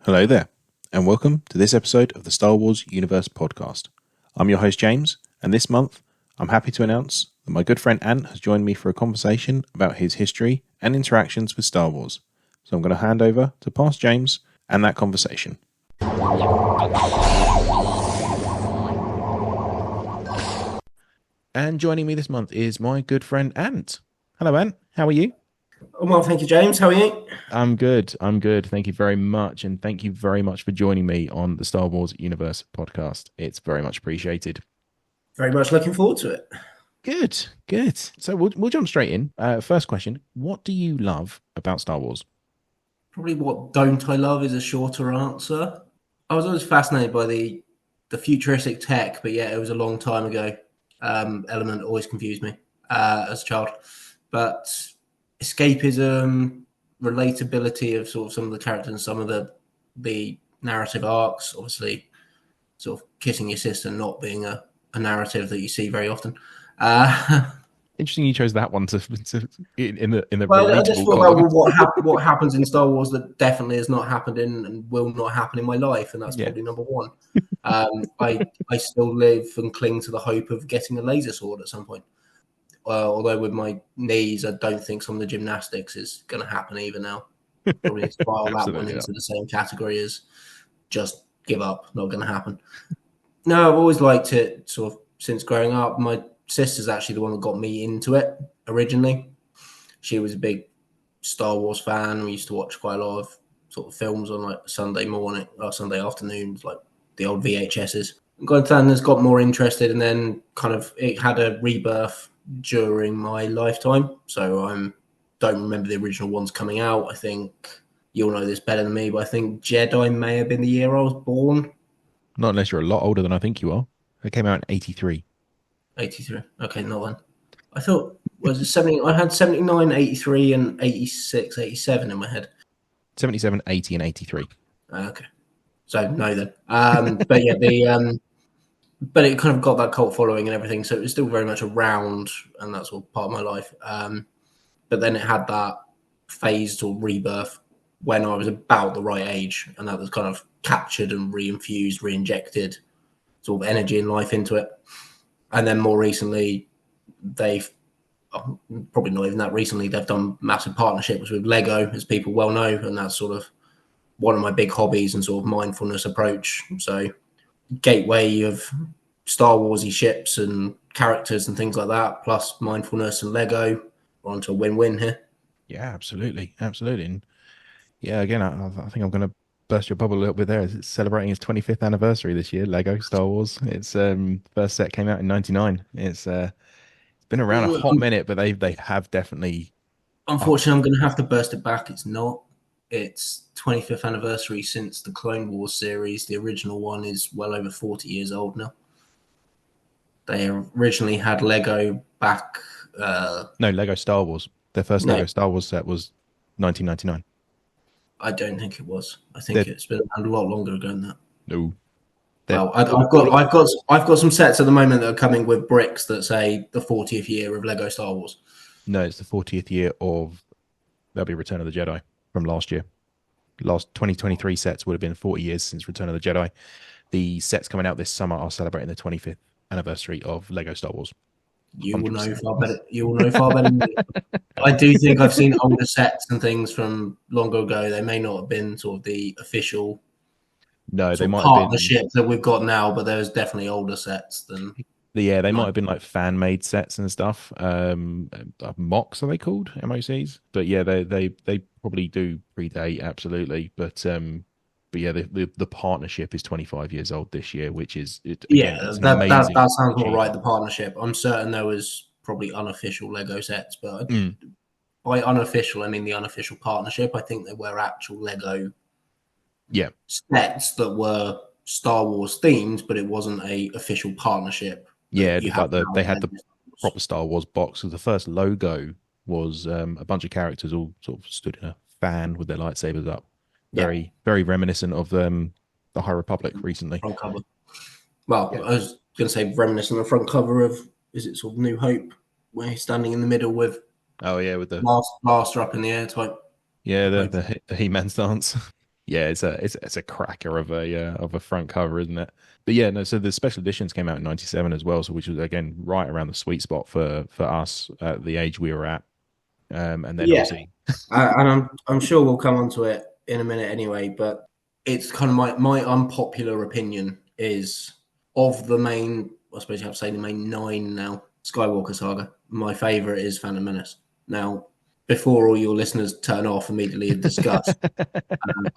Hello there, and welcome to this episode of the Star Wars Universe podcast. I'm your host James, and this month I'm happy to announce that my good friend Ant has joined me for a conversation about his history and interactions with Star Wars. So I'm going to hand over to past James and that conversation. And joining me this month is my good friend Ant. Hello Ant, how are you? Well, thank you, James. How are you? I'm good. Thank you very much. And thank you very much for joining me on the Star Wars Universe podcast. It's very much appreciated. Very much looking forward to it. Good. So we'll jump straight in. First question, what do you love about Star Wars? Probably what don't I love is a shorter answer. I was always fascinated by the futuristic tech, but yeah, it was a long time ago. Element always confused me as a child. But escapism, relatability of sort of some of the characters and some of the narrative arcs, obviously sort of kissing your sister not being a narrative that you see very often. Interesting you chose that one to in the well, I just relatable thought column. about what happens in Star Wars that definitely has not happened in and will not happen in my life, and that's probably number one. I still live and cling to the hope of getting a laser sword at some point. Although with my knees, I don't think some of the gymnastics is going to happen either now. Probably need to file that one into the same category as just give up, not going to happen. No, I've always liked it sort of since growing up. My sister's actually the one that got me into it originally. She was a big Star Wars fan. We used to watch quite a lot of sort of films on like Sunday morning or Sunday afternoons, like the old VHSs. Has got more interested, and then kind of it had a rebirth during my lifetime. So I don't remember the original ones coming out. I think you'll know this better than me, but I think Jedi may have been the year I was born. Not unless you're a lot older than I think you are. It came out in 83. 83. Okay, not then. I thought, was it 70? I had 79, 83, and 86, 87 in my head. 77, 80, and 83. Okay. So, no then. But yeah, but it kind of got that cult following and everything, so it was still very much around, and that's all part of my life. But then it had that phased or rebirth when I was about the right age, and that was kind of captured and re-infused, re-injected sort of energy and life into it. And then more recently, they've probably not even that recently, they've done massive partnerships with Lego, as people well know, and that's sort of one of my big hobbies and sort of mindfulness approach. So gateway of Star Warsy ships and characters and things like that, plus mindfulness and Lego. We're onto a win-win here. Yeah, absolutely. And yeah, again, I think I'm going to burst your bubble a little bit there. It's celebrating its 25th anniversary this year, Lego Star Wars. Its first set came out in 99. It's been around a hot minute, but they have definitely. Unfortunately, I'm going to have to burst it back. It's not. It's 25th anniversary since the Clone Wars series. The original one is well over 40 years old now. They originally had Lego back. No, Lego Star Wars. Their first Lego Star Wars set was 1999. I don't think it was. I think it's been around a lot longer ago than that. No. Well, I've got some sets at the moment that are coming with bricks that say the 40th year of Lego Star Wars. No, it's the 40th year of that'll be Return of the Jedi from last year. Last 2023 sets would have been 40 years since Return of the Jedi. The sets coming out this summer are celebrating the 25th anniversary of Lego Star Wars. You will know far better. You will know far better than me. I do think I've seen older sets and things from long ago. They may not have been sort of the official they might partnership have been that we've got now, but there's definitely older sets than. Yeah, they might have been like fan made sets and stuff. Mocks are they called? MOCs? But yeah, they probably do predate absolutely. But yeah, the partnership is 25 years old this year, which is that sounds more right. The partnership. I'm certain there was probably unofficial Lego sets, but by unofficial I mean the unofficial partnership. I think there were actual Lego sets that were Star Wars themed, but it wasn't a official partnership that you have now. They had the proper Star Wars box. So the first logo was a bunch of characters all sort of stood in a fan with their lightsabers up. Very, very reminiscent of the High Republic recently. Front cover. Well, I was going to say reminiscent of the front cover of, is it sort of New Hope, where he's standing in the middle with with the blaster up in the air type. Yeah, the He-Man stance. Yeah, it's a cracker of a front cover, isn't it? But yeah, no. So the special editions came out in '97 as well, so which was again right around the sweet spot for us at the age we were at. And then obviously, and I'm sure we'll come onto it in a minute anyway. But it's kind of my unpopular opinion is of the main. I suppose you have to say the main 9 now. Skywalker saga. My favorite is Phantom Menace. Now, before all your listeners turn off immediately and discuss,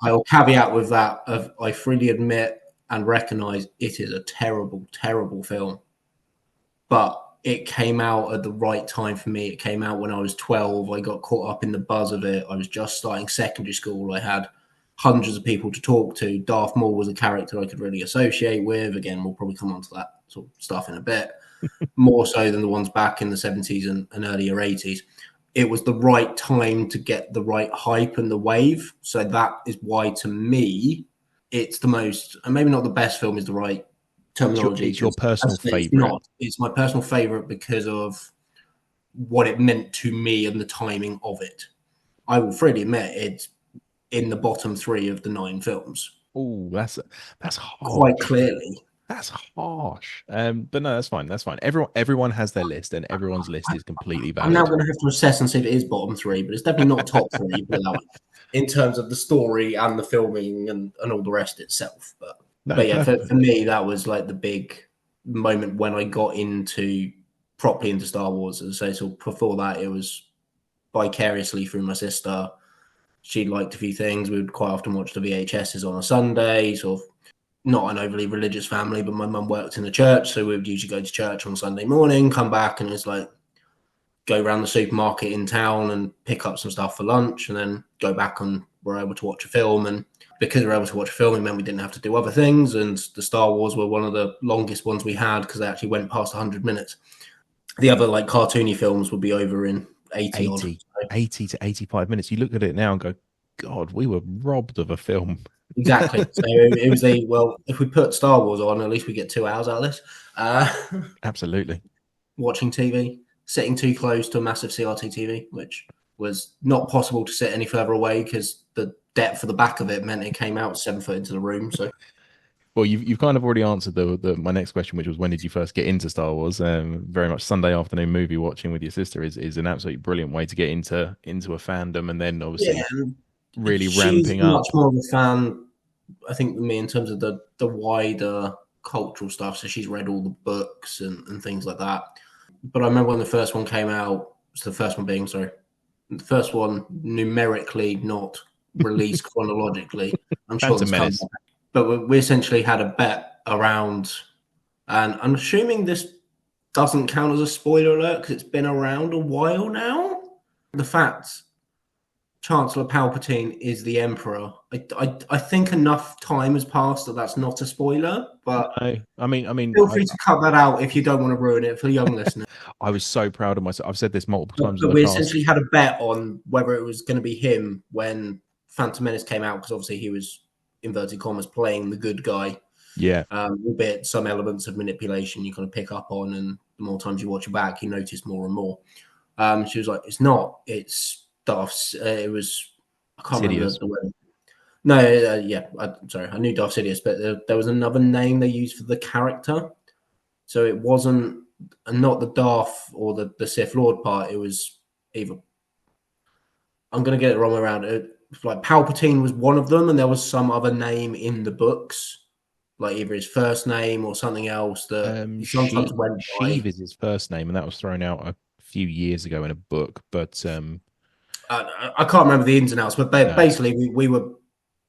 I'll caveat with that of I freely admit and recognise it is a terrible, terrible film. But it came out at the right time for me. It came out when I was 12. I got caught up in the buzz of it. I was just starting secondary school. I had hundreds of people to talk to. Darth Maul was a character I could really associate with. Again, we'll probably come on to that sort of stuff in a bit. More so than the ones back in the 70s and earlier 80s. It was the right time to get the right hype and the wave. So that is why, to me, it's the most, and maybe not the best film is the right terminology. It's your personal favorite. It's my personal favorite because of what it meant to me and the timing of it. I will freely admit it's in the bottom 3 of the 9 films. Oh, that's harsh. Quite clearly. That's harsh. But no, that's fine. That's fine. Everyone has their list, and everyone's list is completely valid. I'm now going to have to assess and see if it is bottom 3, but it's definitely not top 3 in terms of the story and the filming and all the rest itself. But yeah, for me, that was like the big moment when I got properly into Star Wars. As I say, so before that, it was vicariously through my sister. She liked a few things. We would quite often watch the VHSs on a Sunday, sort of. Not an overly religious family, but my mum worked in a church, so we would usually go to church on Sunday morning, come back, and it's like go around the supermarket in town and pick up some stuff for lunch, and then go back and we're able to watch a film. And because we were able to watch a film, it meant we didn't have to do other things. And the Star Wars were one of the longest ones we had because they actually went past 100 minutes. The other like cartoony films would be over in 80 to 85 minutes. You look at it now and go, God, we were robbed of a film. Exactly. So it was if we put Star Wars on, at least we get 2 hours out of this. Absolutely. Watching TV, sitting too close to a massive CRT TV, which was not possible to sit any further away because the depth of the back of it meant it came out 7 foot into the room. So, well, you've kind of already answered my next question, which was when did you first get into Star Wars? Very much Sunday afternoon movie watching with your sister is an absolutely brilliant way to get into a fandom, and then obviously really ramping up. Much more of a fan, I think, than me in terms of the wider cultural stuff. So she's read all the books and things like that. But I remember when the first one came out. So the first one numerically, not released chronologically. I'm sure it's coming. But we essentially had a bet around, and I'm assuming this doesn't count as a spoiler alert because it's been around a while now. The fact Chancellor Palpatine is the Emperor. I think enough time has passed that that's not a spoiler. But no, I mean, feel free to cut that out if you don't want to ruin it for young listeners. I was so proud of myself. I've said this multiple times. But we essentially had a bet on whether it was going to be him when Phantom Menace came out, because obviously he was, inverted commas, playing the good guy. Yeah. Albeit some elements of manipulation you kind of pick up on, and the more times you watch it back, you notice more and more. She was like, it's not. It's Darth. It was. I can't remember the word. No, I'm sorry. I knew Darth Sidious, but there was another name they used for the character. So it wasn't not the Darth or the Sith Lord part. It was either. I'm going to get it wrong around it. Like Palpatine was one of them, and there was some other name in the books, like either his first name or something else that sometimes went by. Sheev is his first name, and that was thrown out a few years ago in a book. But I can't remember the ins and outs. But basically, we were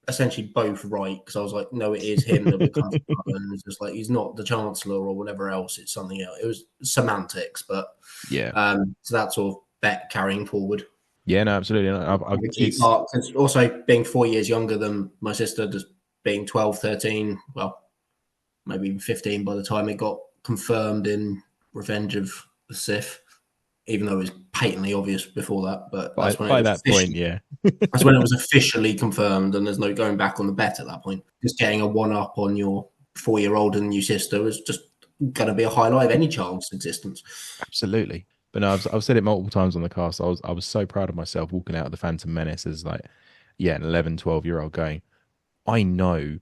essentially both right, because I was like, no, it is him that becomes and it's just like he's not the Chancellor or whatever else. It's something else. It was semantics, but yeah. So that sort of bet carrying forward. Yeah, no, absolutely. The key part, because also being 4 years younger than my sister, just being 12, 13, well, maybe even 15 by the time it got confirmed in Revenge of the Sith, even though it was patently obvious before that. But that's when it by was that point, yeah. that's when it was officially confirmed, and there's no going back on the bet at that point. Just getting a one-up on your 4-year-old and your sister was just going to be a highlight of any child's existence. Absolutely. But no, I've said it multiple times on the cast. I was so proud of myself walking out of the Phantom Menace as like, yeah, an 11, 12-year-old going, I know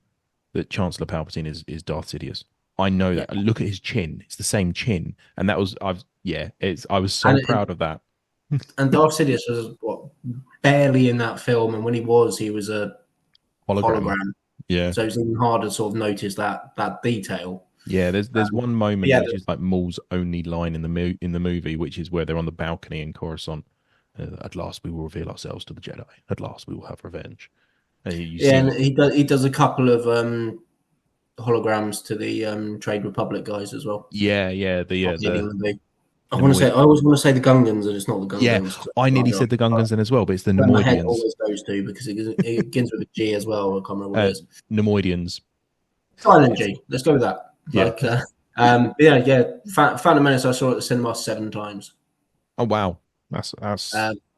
that Chancellor Palpatine is Darth Sidious. I know that. Look at his chin; it's the same chin, and that was I was so proud of that. And Darth Sidious was barely in that film, and when he was a hologram. Yeah, So it's even harder to sort of notice that detail. yeah. There's one moment yeah, which is like Maul's only line in the movie, which is where they're on the balcony in Coruscant. At last, we will reveal ourselves to the Jedi. At last, we will have revenge. And you see, and he does a couple of holograms to the Trade Republic guys as well. yeah, I want to say I always want to say the Gungans, and it's not the Gungans. Yeah, I nearly said the Gungans then as well, but it's the Nemoidians. My head always goes to because it begins with a G as well. I can't remember what it is. Nemoidians. Silent G. Let's go with that. Yeah. Phantom Menace I saw at the cinema 7 times. Oh wow, that's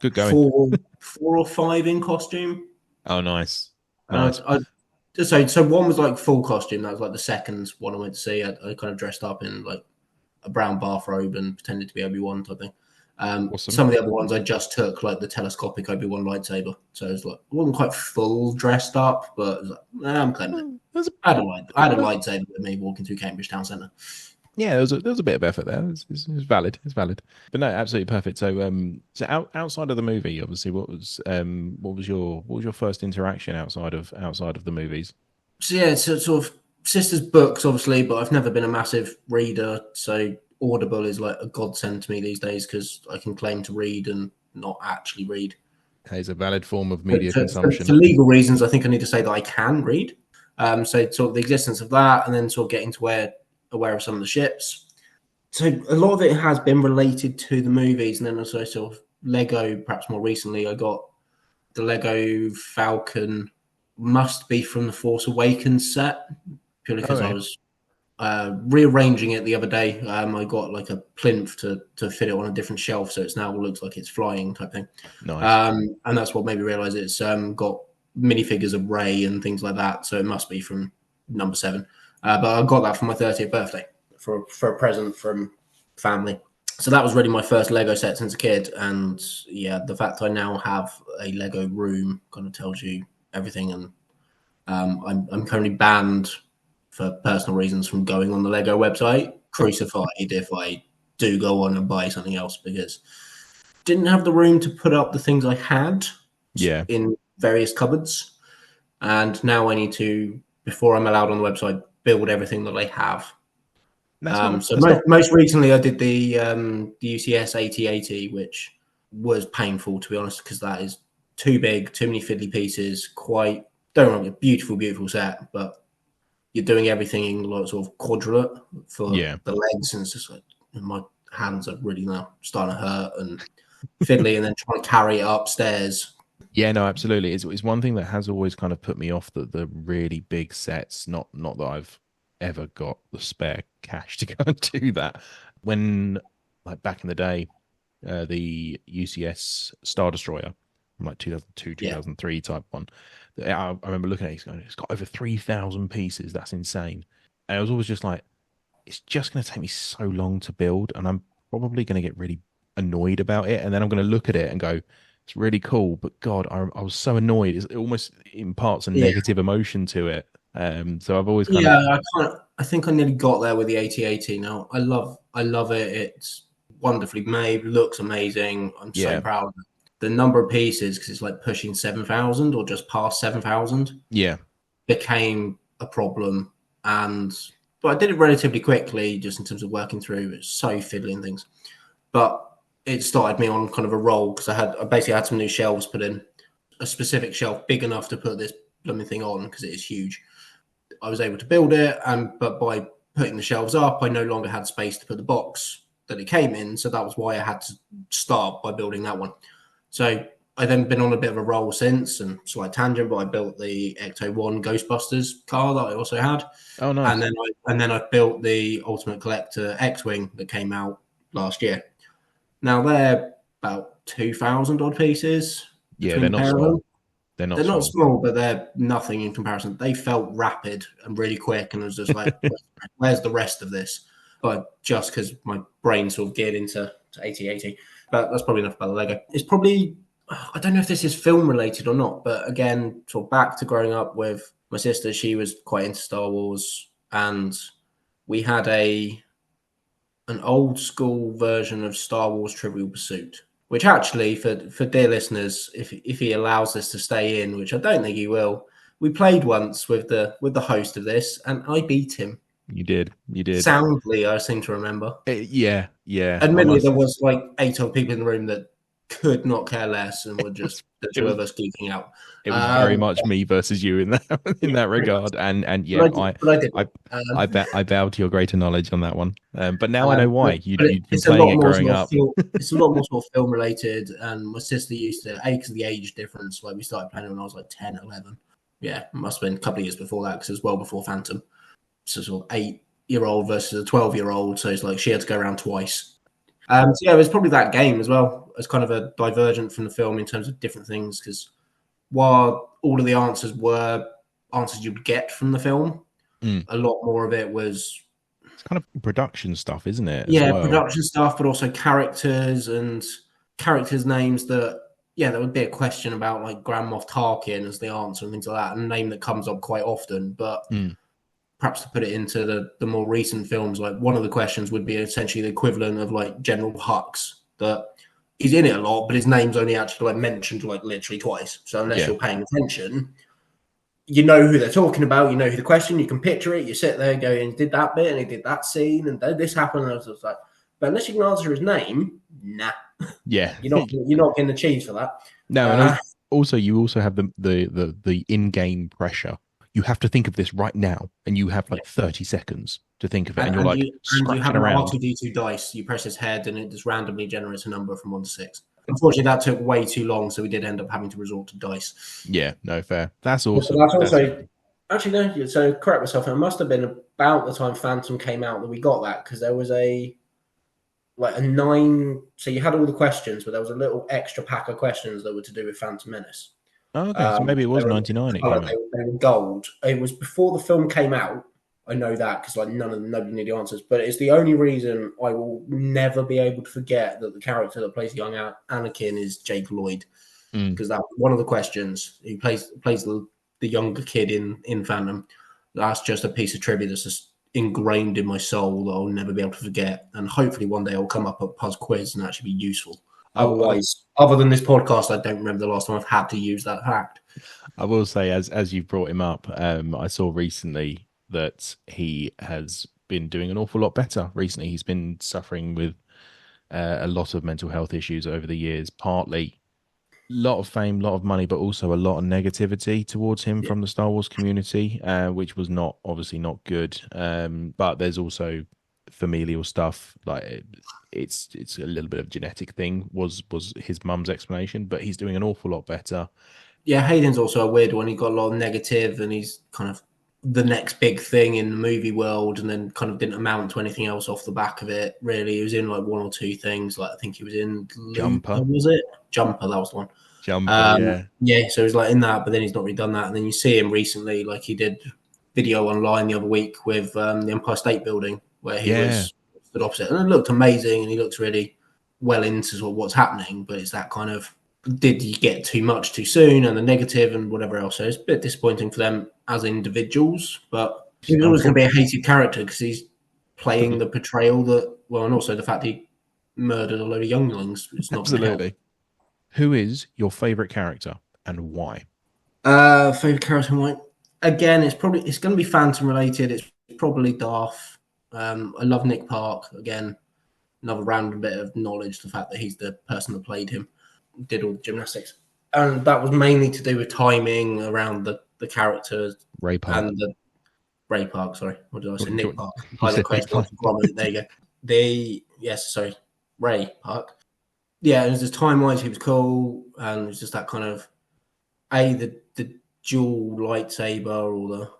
good going. 4 or 5 in costume. Oh nice. So one was like full costume. That was like the second one I went to see. I kind of dressed up in like a brown bathrobe and pretended to be Obi-Wan type thing. Awesome. Some of the other ones I just took like the telescopic Obi-Wan lightsaber. So it was like, I wasn't quite full dressed up, but it was like, I'm claiming it. I had a lightsaber with me walking through Cambridge Town Centre. Yeah, there was a bit of effort there. It's valid. It's valid. But no, absolutely perfect. So outside of the movie, obviously, what was your first interaction outside of the movies? So yeah, it's sort of sister's books, obviously, but I've never been a massive reader, so Audible is like a godsend to me these days because I can claim to read and not actually read. It's a valid form of media consumption. For legal reasons, I think I need to say that I can read. So sort of the existence of that, and then sort of getting to aware of some of the ships. So a lot of it has been related to the movies, and then also sort of Lego. Perhaps more recently, I got the Lego Falcon. Must be from the Force Awakens set, purely because I was rearranging it the other day. I got like a plinth to fit it on a different shelf, so it's now looks like it's flying type thing. Nice. And that's what made me realize it's got minifigures of Rey and things like that, so it must be from number 7. But I got that for my 30th birthday for a present from family. So that was really my first Lego set since a kid, and yeah, the fact I now have a Lego room kind of tells you everything. And I'm currently banned for personal reasons from going on the Lego website, crucified if I do go on and buy something else, because didn't have the room to put up the things I had in various cupboards. And now I need to, before I'm allowed on the website, build everything that I have. Most recently I did the UCS 8080, which was painful, to be honest, because that is too big, too many fiddly pieces, a beautiful set, but you're doing everything in like sort of quadrillate for the legs, and it's just like my hands are really now starting to hurt and fiddly, and then trying to carry it upstairs. Yeah, no, absolutely. It's one thing that has always kind of put me off, that the really big sets, not that I've ever got the spare cash to go and do that. When, like back in the day, the UCS Star Destroyer from like 2002, 2003 type one, I remember looking at it, going, it's got over 3,000 pieces. That's insane. And I was always just like, it's just going to take me so long to build, and I'm probably going to get really annoyed about it. And then I'm going to look at it and go, it's really cool, but God, I was so annoyed. It almost imparts a negative emotion to it. So I've always I think I nearly got there with the 8080 now. I love it. It's wonderfully made, looks amazing. I'm so proud of it. The number of pieces, because it's like pushing 7,000 or just past 7,000, became a problem. But I did it relatively quickly, just in terms of working through. It's so fiddly and things, but it started me on kind of a roll, because I basically had some new shelves put in, a specific shelf big enough to put this blooming thing on, because it is huge. I was able to build it, but by putting the shelves up, I no longer had space to put the box that it came in. So that was why I had to start by building that one. So I then been on a bit of a roll since, and slight tangent, but I built the Ecto 1 Ghostbusters car that I also had. Oh, nice. And then I built the Ultimate Collector X-Wing that came out last year. Now they're about 2,000 odd pieces. Yeah, they're not small. They're not small, but they're nothing in comparison. They felt rapid and really quick, and I was just like, where's the rest of this? But just because my brain sort of geared into 8080. But that's probably enough about the Lego. It's probably, I don't know if this is film related or not, but again, sort of back to growing up with my sister, she was quite into Star Wars, and we had an old school version of Star Wars Trivial Pursuit, which actually, for dear listeners, if he allows this to stay in, which I don't think he will, we played once with the host of this, and I beat him. You did. Soundly, I seem to remember. Yeah. Admittedly, there was like 8 other people in the room that could not care less and were just the two of us geeking out. It was very much me versus you in that regard, and yeah, I bow to your greater knowledge on that one. But now I know why you'd been playing it growing up. It's a lot more sort of film related, and my sister used to, because of the age difference, like we started playing when I was like 10, 11. Yeah, it must have been a couple of years before that because it was well before Phantom. So sort of 8-year-old versus a 12-year-old, so it's like she had to go around twice. So yeah, it was probably that game as well as kind of a divergent from the film in terms of different things, because while all of the answers were answers you'd get from the film, a lot more of it was it's kind of production stuff, isn't it? Yeah, production stuff, but also characters names that there would be a question about like Grand Moff Tarkin as the answer and things like that, and a name that comes up quite often, but perhaps to put it into the more recent films, like one of the questions would be essentially the equivalent of like General Hux, that he's in it a lot, but his name's only actually like mentioned like literally twice. So unless you're paying attention, you know who they're talking about, you know who the question, you can picture it, you sit there going, he did that bit and he did that scene and this happened, and I was just like, but unless you can answer his name, nah. Yeah. you're not getting the cheese for that. No, and also you also have the in-game pressure. You have to think of this right now, and you have like 30 seconds to think of it, and you're like scratching around. And you have an R2D2 dice. You press his head, and it just randomly generates a number from 1 to 6. Unfortunately, that took way too long, so we did end up having to resort to dice. Yeah, no, fair. That's awesome. That's also actually no. So correct myself. It must have been about the time Phantom came out that we got that, because there was a 9. So you had all the questions, but there was a little extra pack of questions that were to do with Phantom Menace. Oh, okay, so maybe it was 99. It came out. They were gold. It was before the film came out. I know that because like nobody knew the answers. But it's the only reason I will never be able to forget that the character that plays young Anakin is Jake Lloyd, because that was one of the questions. He plays the younger kid in Phantom. That's just a piece of trivia that's just ingrained in my soul that I'll never be able to forget. And hopefully one day I'll come up at Puzz Quiz and actually be useful. Otherwise, other than this podcast, I don't remember the last time I've had to use that fact. I will say, as you brought him up, I saw recently that he has been doing an awful lot better recently. He's been suffering with a lot of mental health issues over the years, partly a lot of fame, a lot of money, but also a lot of negativity towards him from the Star Wars community, which was obviously not good. But there's also familial stuff, like it's a little bit of genetic thing, was his mum's explanation, but he's doing an awful lot better. Yeah, Hayden's also a weird one. He got a lot of negative, and he's kind of the next big thing in the movie world, and then kind of didn't amount to anything else off the back of it, really. He was in like 1 or 2 things. Like I think he was in Jumper. Was it? Jumper, that was the one. Jumper, yeah, so he's like in that, but then he's not really done that. And then you see him recently, like he did video online the other week with the Empire State Building, where he was stood opposite, and it looked amazing, and he looked really well into sort of what's happening. But it's that kind of, did you get too much too soon, and the negative and whatever else. So it's a bit disappointing for them as individuals, but he's always going to be a hated character because he's playing the portrayal that, well, and also the fact he murdered a load of younglings. It's not absolutely. Who is your favorite character and why? Favorite character and why? Again, it's going to be Phantom related. It's probably Darth. I love Nick Park. Again, another random bit of knowledge, the fact that he's the person that played him, did all the gymnastics. And that was mainly to do with timing around the characters. Ray Park. And Ray Park, sorry. What did I say? Nick Park. There you go. Ray Park. yeah, it was just time wise, he was cool, and it was just that kind of the dual lightsaber or the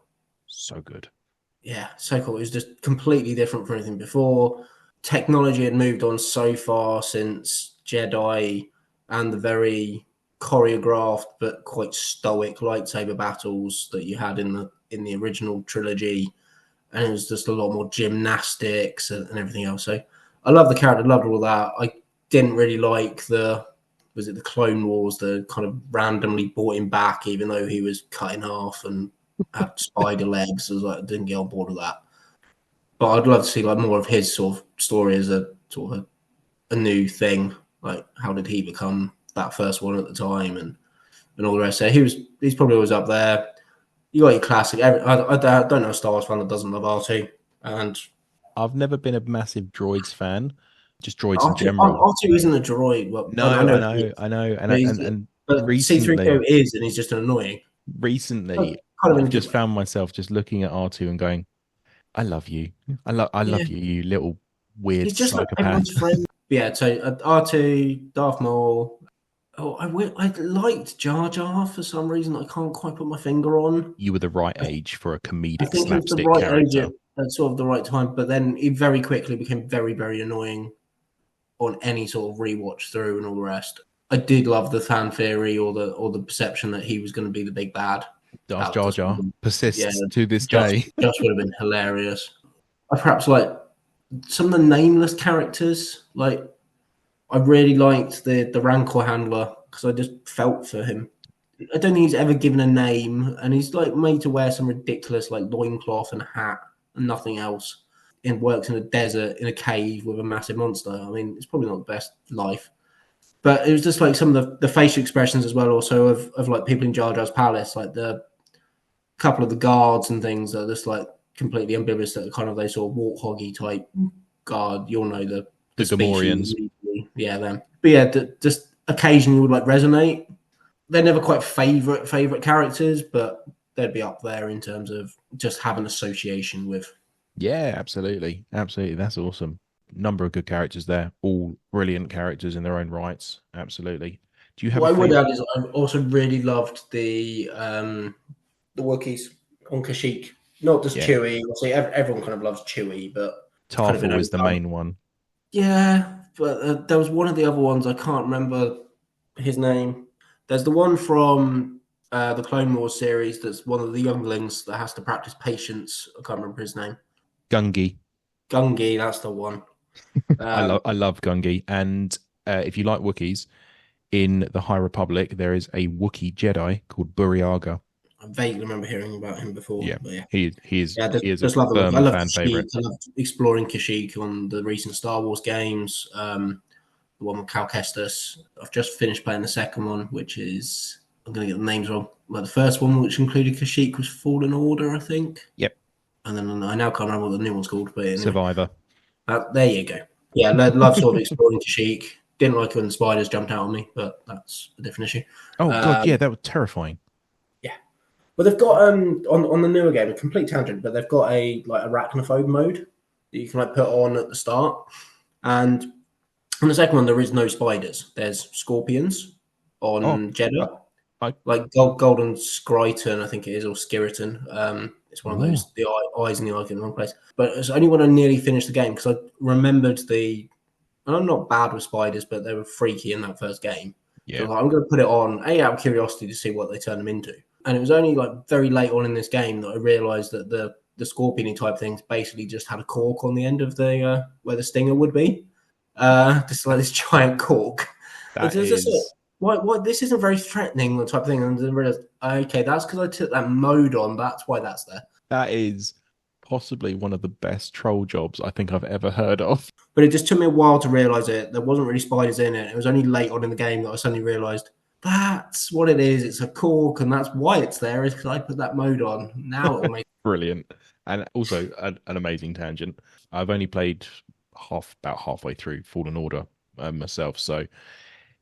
So good. yeah, so cool. It was just completely different from anything before. Technology had moved on so far since Jedi and the very choreographed but quite stoic lightsaber battles that you had in the original trilogy, and it was just a lot more gymnastics and everything else. So I love the character, loved all that. I didn't really like the Clone Wars, the kind of randomly brought him back, even though he was cut in half and had spider legs. I was like, I didn't get on board with that. But I'd love to see like more of his sort of story as a sort of a new thing. Like, how did he become that first one at the time, and all the rest. So he's probably always up there. You got your classic. I don't know a Star Wars fan that doesn't love R2, and I've never been a massive droids fan, just droids in R2, general. R2 isn't a droid. Well, I No, know I he know, is, I know, and but, and but C3PO recently, is, and he's just annoying. recently, Kind of in I've a good just way. found myself just looking at R2 and going, "I love you, I Yeah, love you, you little weird he's just like psychopath." everyone's friend. Yeah, so R2, Darth Maul. Oh, I liked Jar Jar for some reason. I can't quite put my finger on. You were the right age for a I comedic think he was the slapstick right age character. at sort of the right time, but then he very quickly became very, very annoying on any sort of rewatch through and all the rest. I did love the fan theory or the perception that he was going to be the big bad. Darth That Jar just Jar yeah, persists to this just day. just would have been hilarious. I perhaps like some of the nameless characters. Like I really liked the Rancor handler because I just felt for him. I don't think he's ever given a name, and he's like made to wear some ridiculous like loincloth and hat and nothing else. And works in a desert in a cave with a massive monster. I mean, it's probably not the best life, but it was just like some of the facial expressions as well, also of like people in Jar Jar's palace, like the couple of the guards and things that are just like completely ambivalent, that are kind of those sort of warthoggy type guard. You'll know the The species, Gamorreans. yeah, them. But yeah, just occasionally would like resonate. They're never quite favorite characters, but they'd be up there in terms of just having association with. Yeah, absolutely. Absolutely. That's awesome. Number of good characters there. All brilliant characters in their own rights. Absolutely. Do you have a What I would favorite? add is I also really loved the Wookiees on Kashyyyk. Not just Yeah. Chewie. Obviously, everyone kind of loves Chewie, but it's kind of been Tarful is the overdone. main one. Yeah, but there was one of the other ones. I can't remember his name. There's the one from the Clone Wars series that's one of the younglings that has to practice patience. I can't remember his name. Gungi. Gungi, that's the one. Um, I love Gungi. And if you like Wookiees, in the High Republic, there is a Wookiee Jedi called Buriaga. I vaguely remember hearing about him before, Yeah. but yeah. He Yeah, he is a just love it. I firm love fan Kashyyyk. favorite. I love exploring Kashyyyk on the recent Star Wars games. The one with Cal Kestis. I've just finished playing the second one, which is I'm going to get the names wrong. Like the first one, which included Kashyyyk, was Fallen Order, I think. Yep. And then I now can't remember what the new one's called, but anyway, Survivor. there you go. Yeah, love sort of exploring Kashyyyk. Didn't like it when the spiders jumped out on me, but that's a different issue. Oh god, yeah, Um, that was terrifying. yeah, but they've got on the newer game a complete tangent, but they've got a like arachnophobe mode that you can like put on at the start, and on the second one there is no spiders. There's scorpions Oh, on I, Jeddah, I like golden skeleton, I think it is, or skeleton. It's one of oh, those the eyes and the eye in the wrong place. But it's only when I nearly finished the game because I remembered the. And I'm not bad with spiders, but they were freaky in that first game. So I yeah. was like, I'm going to put it on out of curiosity to see what they turn them into. And it was only like very late on in this game that I realised that the scorpion type things basically just had a cork on the end of the where the stinger would be, just like this giant cork. It's That just is why this isn't very threatening, the type of thing. And then realised, okay, that's because I took that mode on. That's why that's there. that is possibly one of the best troll jobs I think I've ever heard of. But it just took me a while to realise it. There wasn't really spiders in it. It was only late on in the game that I suddenly realised that's what it is. It's a cork, and that's why it's there, is because I put that mode on. Now it'll make Brilliant. And also an amazing tangent. I've only played about halfway through Fallen Order myself, so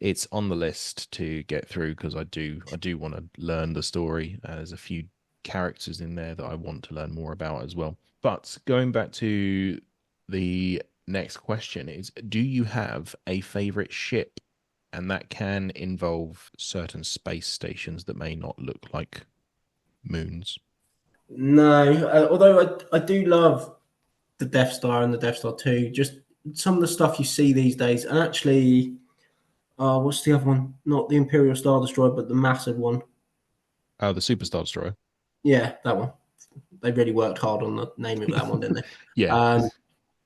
it's on the list to get through because I do want to learn the story. There's a few characters in there that I want to learn more about as well. But going back to the next question is, do you have a favorite ship? and that can involve certain space stations that may not look like moons. No, although I do love the Death Star and the Death Star 2, just some of the stuff you see these days. And actually, what's the other one? Not the Imperial Star Destroyer, but the massive one. Oh, the Superstar Destroyer. Yeah, that one. They really worked hard on the name of that one, didn't they? Yeah.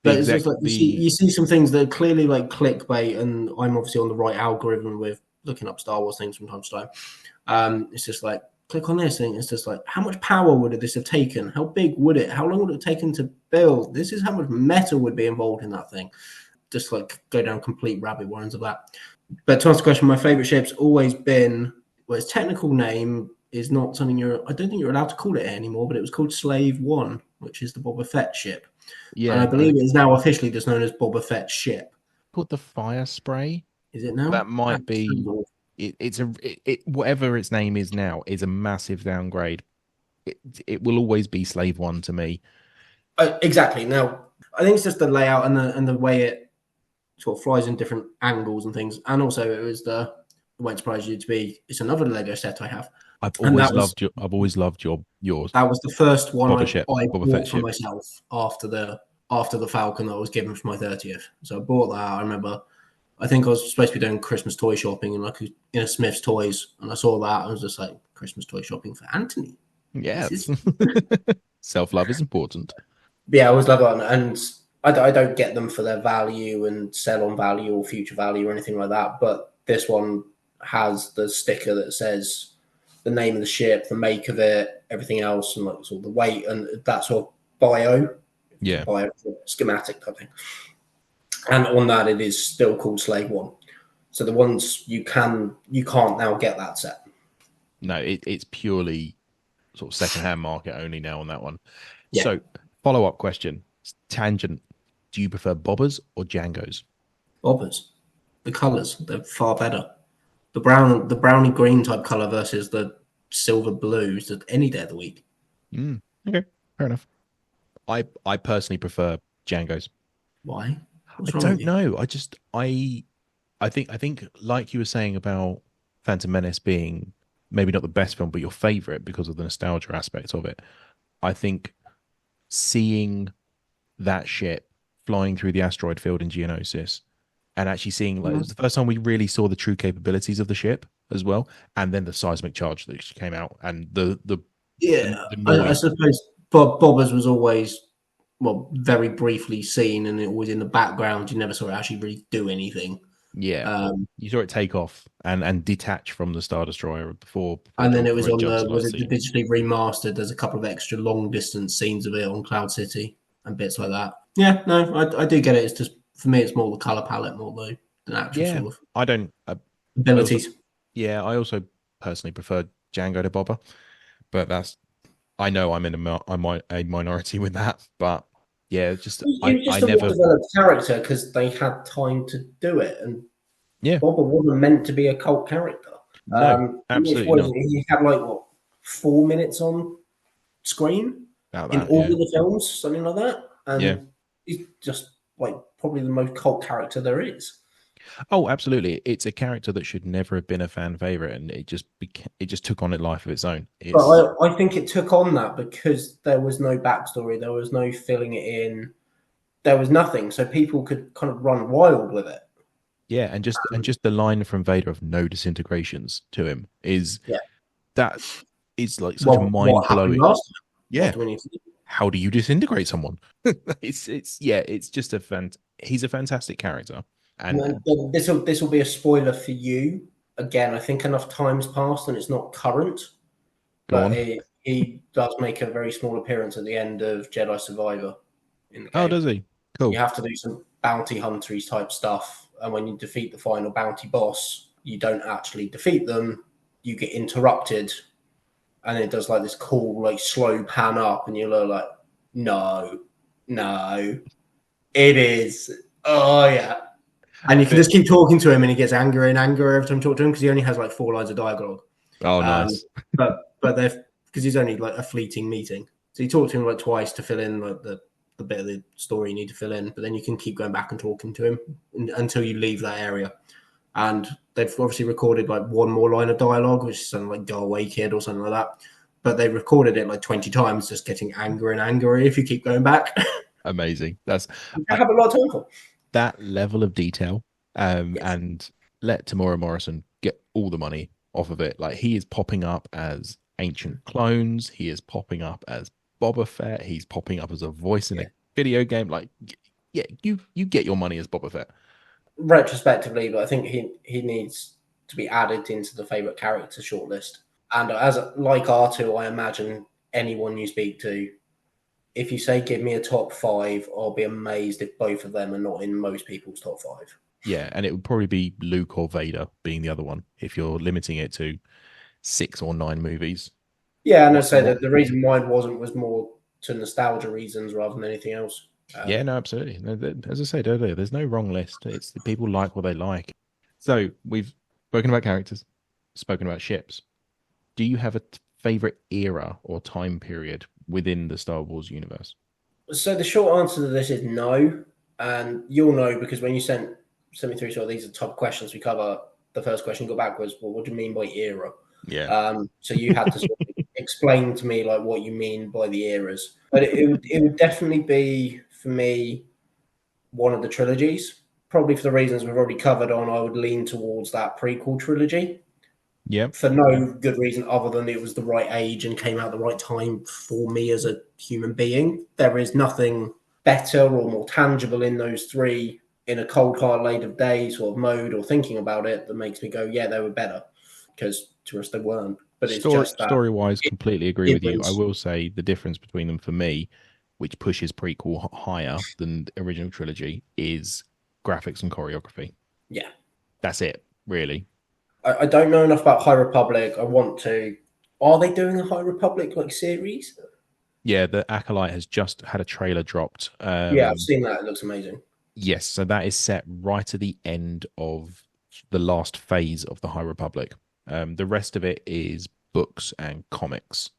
But it's just like you see some things that are clearly like clickbait, and I'm obviously on the right algorithm with looking up Star Wars things from time to time. It's just like, click on this thing. It's just like, how much power would this have taken? How big would it? How long would it have taken to build? This is how much metal would be involved in that thing. Just like go down complete rabbit warrens of that. But to answer the question, my favorite ship's always been, well, its technical name is not something I don't think you're allowed to call it anymore, but it was called Slave One, which is the Boba Fett ship. Yeah. And I believe it is now officially just known as Boba Fett's ship. Called the Fire Spray. Is it now? That might be. It's whatever its name is now is a massive downgrade. It will always be Slave One to me. Exactly. Now, I think it's just the layout and the way it sort of flies in different angles and things. And also, it was it won't surprise you to be, it's another Lego set I have. I've always loved yours. That was the first one I bought for Fett myself after the Falcon that I was given for my 30th. So I bought that. I remember, I think I was supposed to be doing Christmas toy shopping in a Smith's Toys, and I saw that. I was just like, Christmas toy shopping for Anthony. Yes. Self-love is important. Yeah, I always love that. And I don't get them for their value and sell on value or future value or anything like that. But this one has the sticker that says the name of the ship, the make of it, everything else, and like sort of the weight and that sort of bio schematic type thing. And on that, it is still called Slave One. So the ones you can't now get that set. No, it's purely sort of secondhand market only now on that one. Yeah. So follow-up question, tangent. Do you prefer Bobbers or Django's? Bobbers. The colours, they're far better. The browny green type colour versus the silver blue is any day of the week. Okay, fair enough. I personally prefer Django's. Why? I don't know. I think like you were saying about Phantom Menace being maybe not the best film, but your favorite because of the nostalgia aspect of it. I think seeing that ship flying through the asteroid field in Geonosis and actually seeing, like, it was the first time we really saw the true capabilities of the ship as well, and then the seismic charge that came out and the noise. I suppose Bobbers was always, well, very briefly seen, and it was in the background. You never saw it actually really do anything. Yeah, you saw it take off and detach from the Star Destroyer before and then it was on the digitally remastered. There's a couple of extra long distance scenes of it on Cloud City and bits like that. Yeah, no, I do get it. It's just, for me, it's more the color palette more though than actual sort of I don't abilities. I also personally prefer Django to Bobber, but I know I'm in a minority with that, but yeah, just I never developed character because they had time to do it, and Bobber wasn't meant to be a cult character. No, absolutely not. He had like 4 minutes on screen in all of the films, something like that, and he's just like probably the most cult character there is. Oh, absolutely! It's a character that should never have been a fan favorite, and it just took on a life of its own. But I think it took on that because there was no backstory, there was no filling it in, there was nothing, so people could kind of run wild with it. Yeah, and just the line from Vader of "no disintegrations" to him is that is like such a mind blowing. Yeah, how do you disintegrate someone? it's just he's a fantastic character. And this will be a spoiler for you. Again, I think enough time's passed and it's not current. But he does make a very small appearance at the end of Jedi Survivor. In the game. Oh, does he? Cool. You have to do some bounty huntery type stuff, and when you defeat the final bounty boss, you don't actually defeat them. You get interrupted, and it does like this cool, like slow pan up, and you're like, no, it is. Oh yeah. And you can just keep talking to him, and he gets angrier and angrier every time you talk to him because he only has like 4 lines of dialogue. Oh, nice. But because he's only like a fleeting meeting, so you talk to him like twice to fill in like the bit of the story you need to fill in. But then you can keep going back and talking to him until you leave that area. And they've obviously recorded like one more line of dialogue, which is something like "Go away, kid" or something like that. But they recorded it like 20 times, just getting angrier and angrier if you keep going back. Amazing. I have a lot of time for that level of detail, and let Tamora Morrison get all the money off of it. Like, he is popping up as ancient clones. He is popping up as Boba Fett. He's popping up as a voice in a video game. Like, yeah, you get your money as Boba Fett. Retrospectively, but I think he needs to be added into the favorite character shortlist. And as like R2, I imagine anyone you speak to, if you say give me a top 5, I'll be amazed if both of them are not in most people's top 5. Yeah, and it would probably be Luke or Vader being the other one if you're limiting it to 6 or 9 movies. Yeah, and I'd say that the reason mine wasn't was more to nostalgia reasons rather than anything else. Yeah, no, absolutely. As I said earlier, there's no wrong list. It's the people like what they like. So we've spoken about characters, spoken about ships. Do you have a favorite era or time period within the Star Wars universe? So the short answer to this is no, and you'll know because when you sent me through sort of these are top questions we cover, the first question you got back was, well, what do you mean by era? Yeah. So you had to sort of explain to me like what you mean by the eras. But it would definitely be for me one of the trilogies. Probably for the reasons we've already covered on, I would lean towards that prequel trilogy. Yeah. For no good reason other than it was the right age and came out at the right time for me as a human being. There is nothing better or more tangible in those three in a cold, hard, light of day sort of mode or thinking about it that makes me go, yeah, they were better. Because to us, they weren't. But it's just that. Story-wise, completely agree with you. I will say the difference between them for me, which pushes prequel higher than the original trilogy, is graphics and choreography. Yeah. That's it, really. I don't know enough about High Republic. I want to. Are they doing a High Republic like series? Yeah, the Acolyte has just had a trailer dropped. Yeah, I've seen that. It looks amazing. Yes, so that is set right at the end of the last phase of the High Republic. The rest of it is books and comics.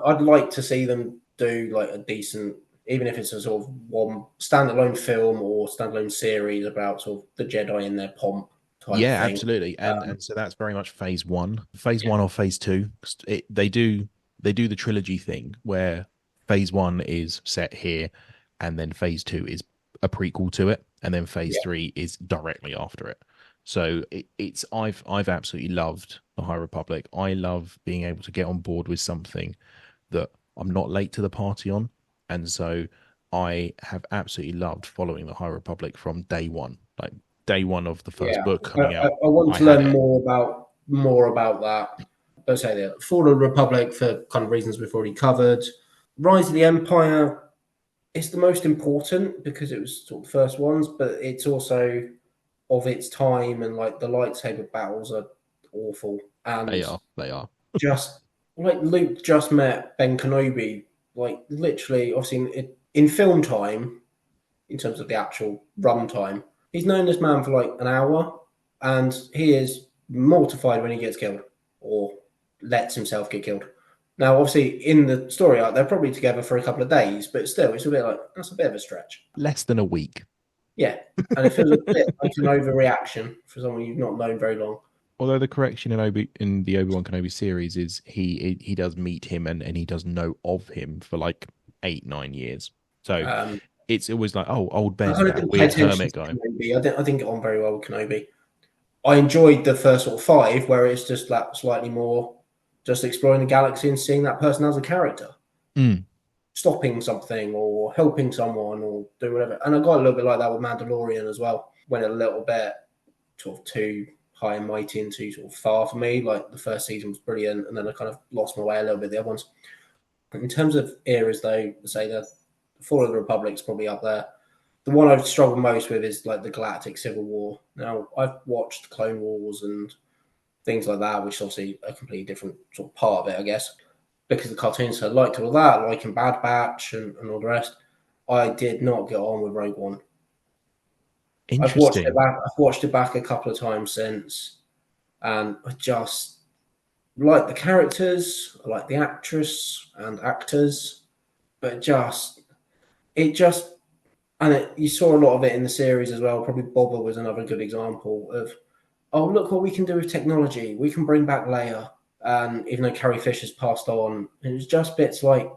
I'd like to see them do like a decent, even if it's a sort of one standalone film or standalone series about sort of the Jedi in their pomp. Yeah, absolutely, and so that's very much phase one, one or phase two. They do the trilogy thing where phase one is set here, and then phase two is a prequel to it, and then phase three is directly after it. So it's I've absolutely loved the High Republic. I love being able to get on board with something that I'm not late to the party on, and so I have absolutely loved following the High Republic from day one. Like day one of the first book coming out. I want to learn more about that. Let's say the Fall of the Republic for kind of reasons we've already covered. Rise of the Empire is the most important because it was sort of the first ones, but it's also of its time and like the lightsaber battles are awful. And they are. Just like Luke just met Ben Kenobi, like literally, obviously in film time, in terms of the actual run time, he's known this man for like an hour, and he is mortified when he gets killed or lets himself get killed. Now, obviously, in the story arc, they're probably together for a couple of days, but still, it's a bit like that's a bit of a stretch. Less than a week. Yeah, and it feels a bit like an overreaction for someone you've not known very long. Although the correction in the Obi-Wan Kenobi series is he does meet him and he does know of him for like 8-9 years. So it's always like, oh, old Ben's that weird hermit guy. I didn't get on very well with Kenobi. I enjoyed the first sort of 5 where it's just that slightly more just exploring the galaxy and seeing that person as a character. Stopping something or helping someone or doing whatever. And I got a little bit like that with Mandalorian as well. Went a little bit sort of too high and mighty and too sort of far for me. Like the first season was brilliant and then I kind of lost my way a little bit the other ones. In terms of eras though, say the Fall of the Republic is probably up there. The one I've struggled most with is like the Galactic Civil War. Now I've watched Clone Wars and things like that, which is obviously a completely different sort of part of it, I guess. Because the cartoons I liked all that, like in Bad Batch and all the rest. I did not get on with Rogue One. Interesting. I've watched it back a couple of times since, and I just like the characters, I like the actress and actors, but you saw a lot of it in the series as well. Probably Boba was another good example of oh, look what we can do with technology. We can bring back Leia, even though Carrie Fisher's passed on. And it's just bits like,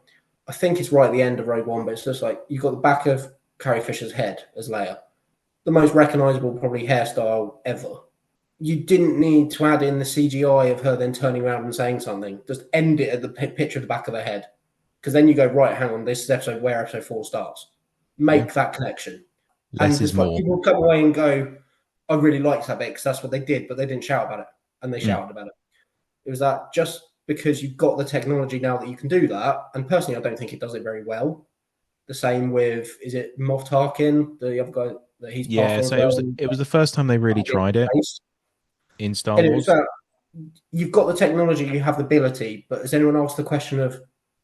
I think it's right at the end of Rogue One, but it's just like you've got the back of Carrie Fisher's head as Leia, the most recognizable probably hairstyle ever. You didn't need to add in the CGI of her then turning around and saying something. Just end it at the picture of the back of the head. Because then you go, right, hang on, this is episode where episode 4 starts. Make that connection. Less And is just like more. people come away and go, I really liked that bit because that's what they did, but they didn't shout about it. And they shouted about it. It was that just because you've got the technology now that you can do that. And personally, I don't think it does it very well. The same with, is it Moff Tarkin, the other guy that he's passed on as So well? it was the first time they really tried it in Star And it was Wars. that you've got the technology, you have the ability, but has anyone asked the question of,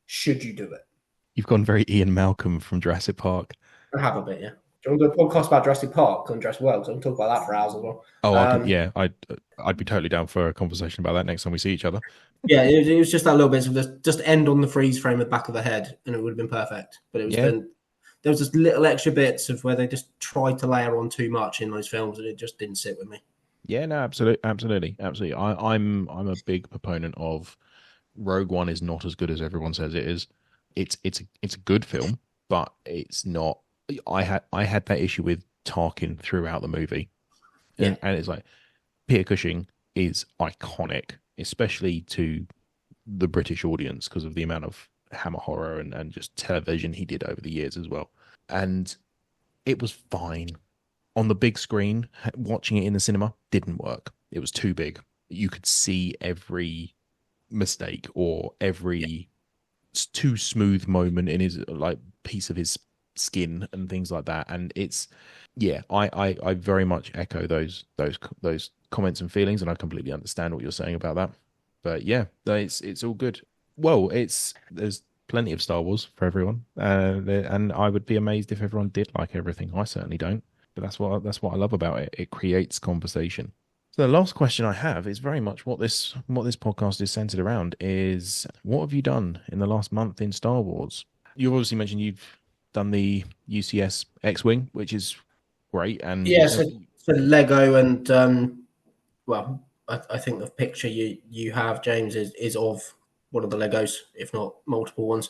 should you do it? You've gone very Ian Malcolm from Jurassic Park. I have a bit, yeah. Do you want to do a podcast about Jurassic Park and Jurassic World? So I can talk about that for hours as well. Oh, I'd be totally down for a conversation about that next time we see each other. Yeah, it was just that little bit of just end on the freeze frame at the back of the head, and it would have been perfect. But it was then there was just little extra bits of where they just tried to layer on too much in those films, and it just didn't sit with me. Yeah, no, absolutely. I'm a big proponent of Rogue One is not as good as everyone says it is. It's a good film, but it's not. I had that issue with Tarkin throughout the movie, and it's like Peter Cushing is iconic, especially to the British audience because of the amount of Hammer horror and just television he did over the years as well. And it was fine. On the big screen, watching it in the cinema didn't work. It was too big. You could see every mistake or every too smooth moment in his like piece of his skin and things like that. And it's I very much echo those comments and feelings, and I completely understand what you're saying about that. But yeah, it's all good. Well, there's plenty of Star Wars for everyone, and I would be amazed if everyone did like everything. I certainly don't. But that's what I love about it. It creates conversation. So the last question I have is very much what this podcast is centered around is what have you done in the last month in Star Wars? You obviously mentioned you've done the UCS X-Wing, which is great. And so Lego and I think the picture you have, James, is of one of the Legos, if not multiple ones.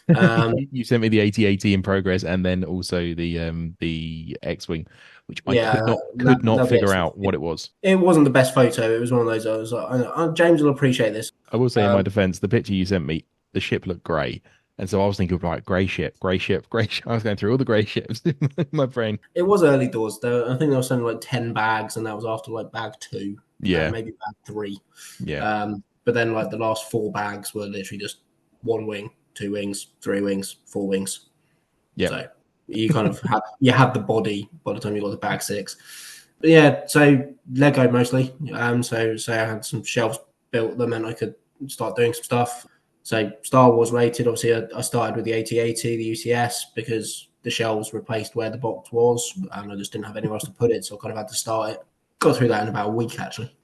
You sent me the AT-AT in progress, and then also the X-Wing, which I could not figure out what it was. It wasn't the best photo. It was one of those. I was like, James will appreciate this. I will say in my defense, the picture you sent me, the ship looked grey. And so I was thinking, right, grey ship. I was going through all the grey ships in my brain. It was early doors, though. I think there was something like 10 bags, and that was after like bag 2. Yeah. Maybe bag 3. Yeah. But then like the last 4 bags were literally just 1 wing, 2 wings, 3 wings, 4 wings. Yeah. So you kind of had the body by the time you got to bag 6. But yeah, so Lego mostly. So I had some shelves built that meant I could start doing some stuff. So Star Wars related, obviously I started with the AT-AT, the UCS, because the shelves replaced where the box was, and I just didn't have anywhere else to put it, so I kind of had to start it. Got through that in about a week, actually.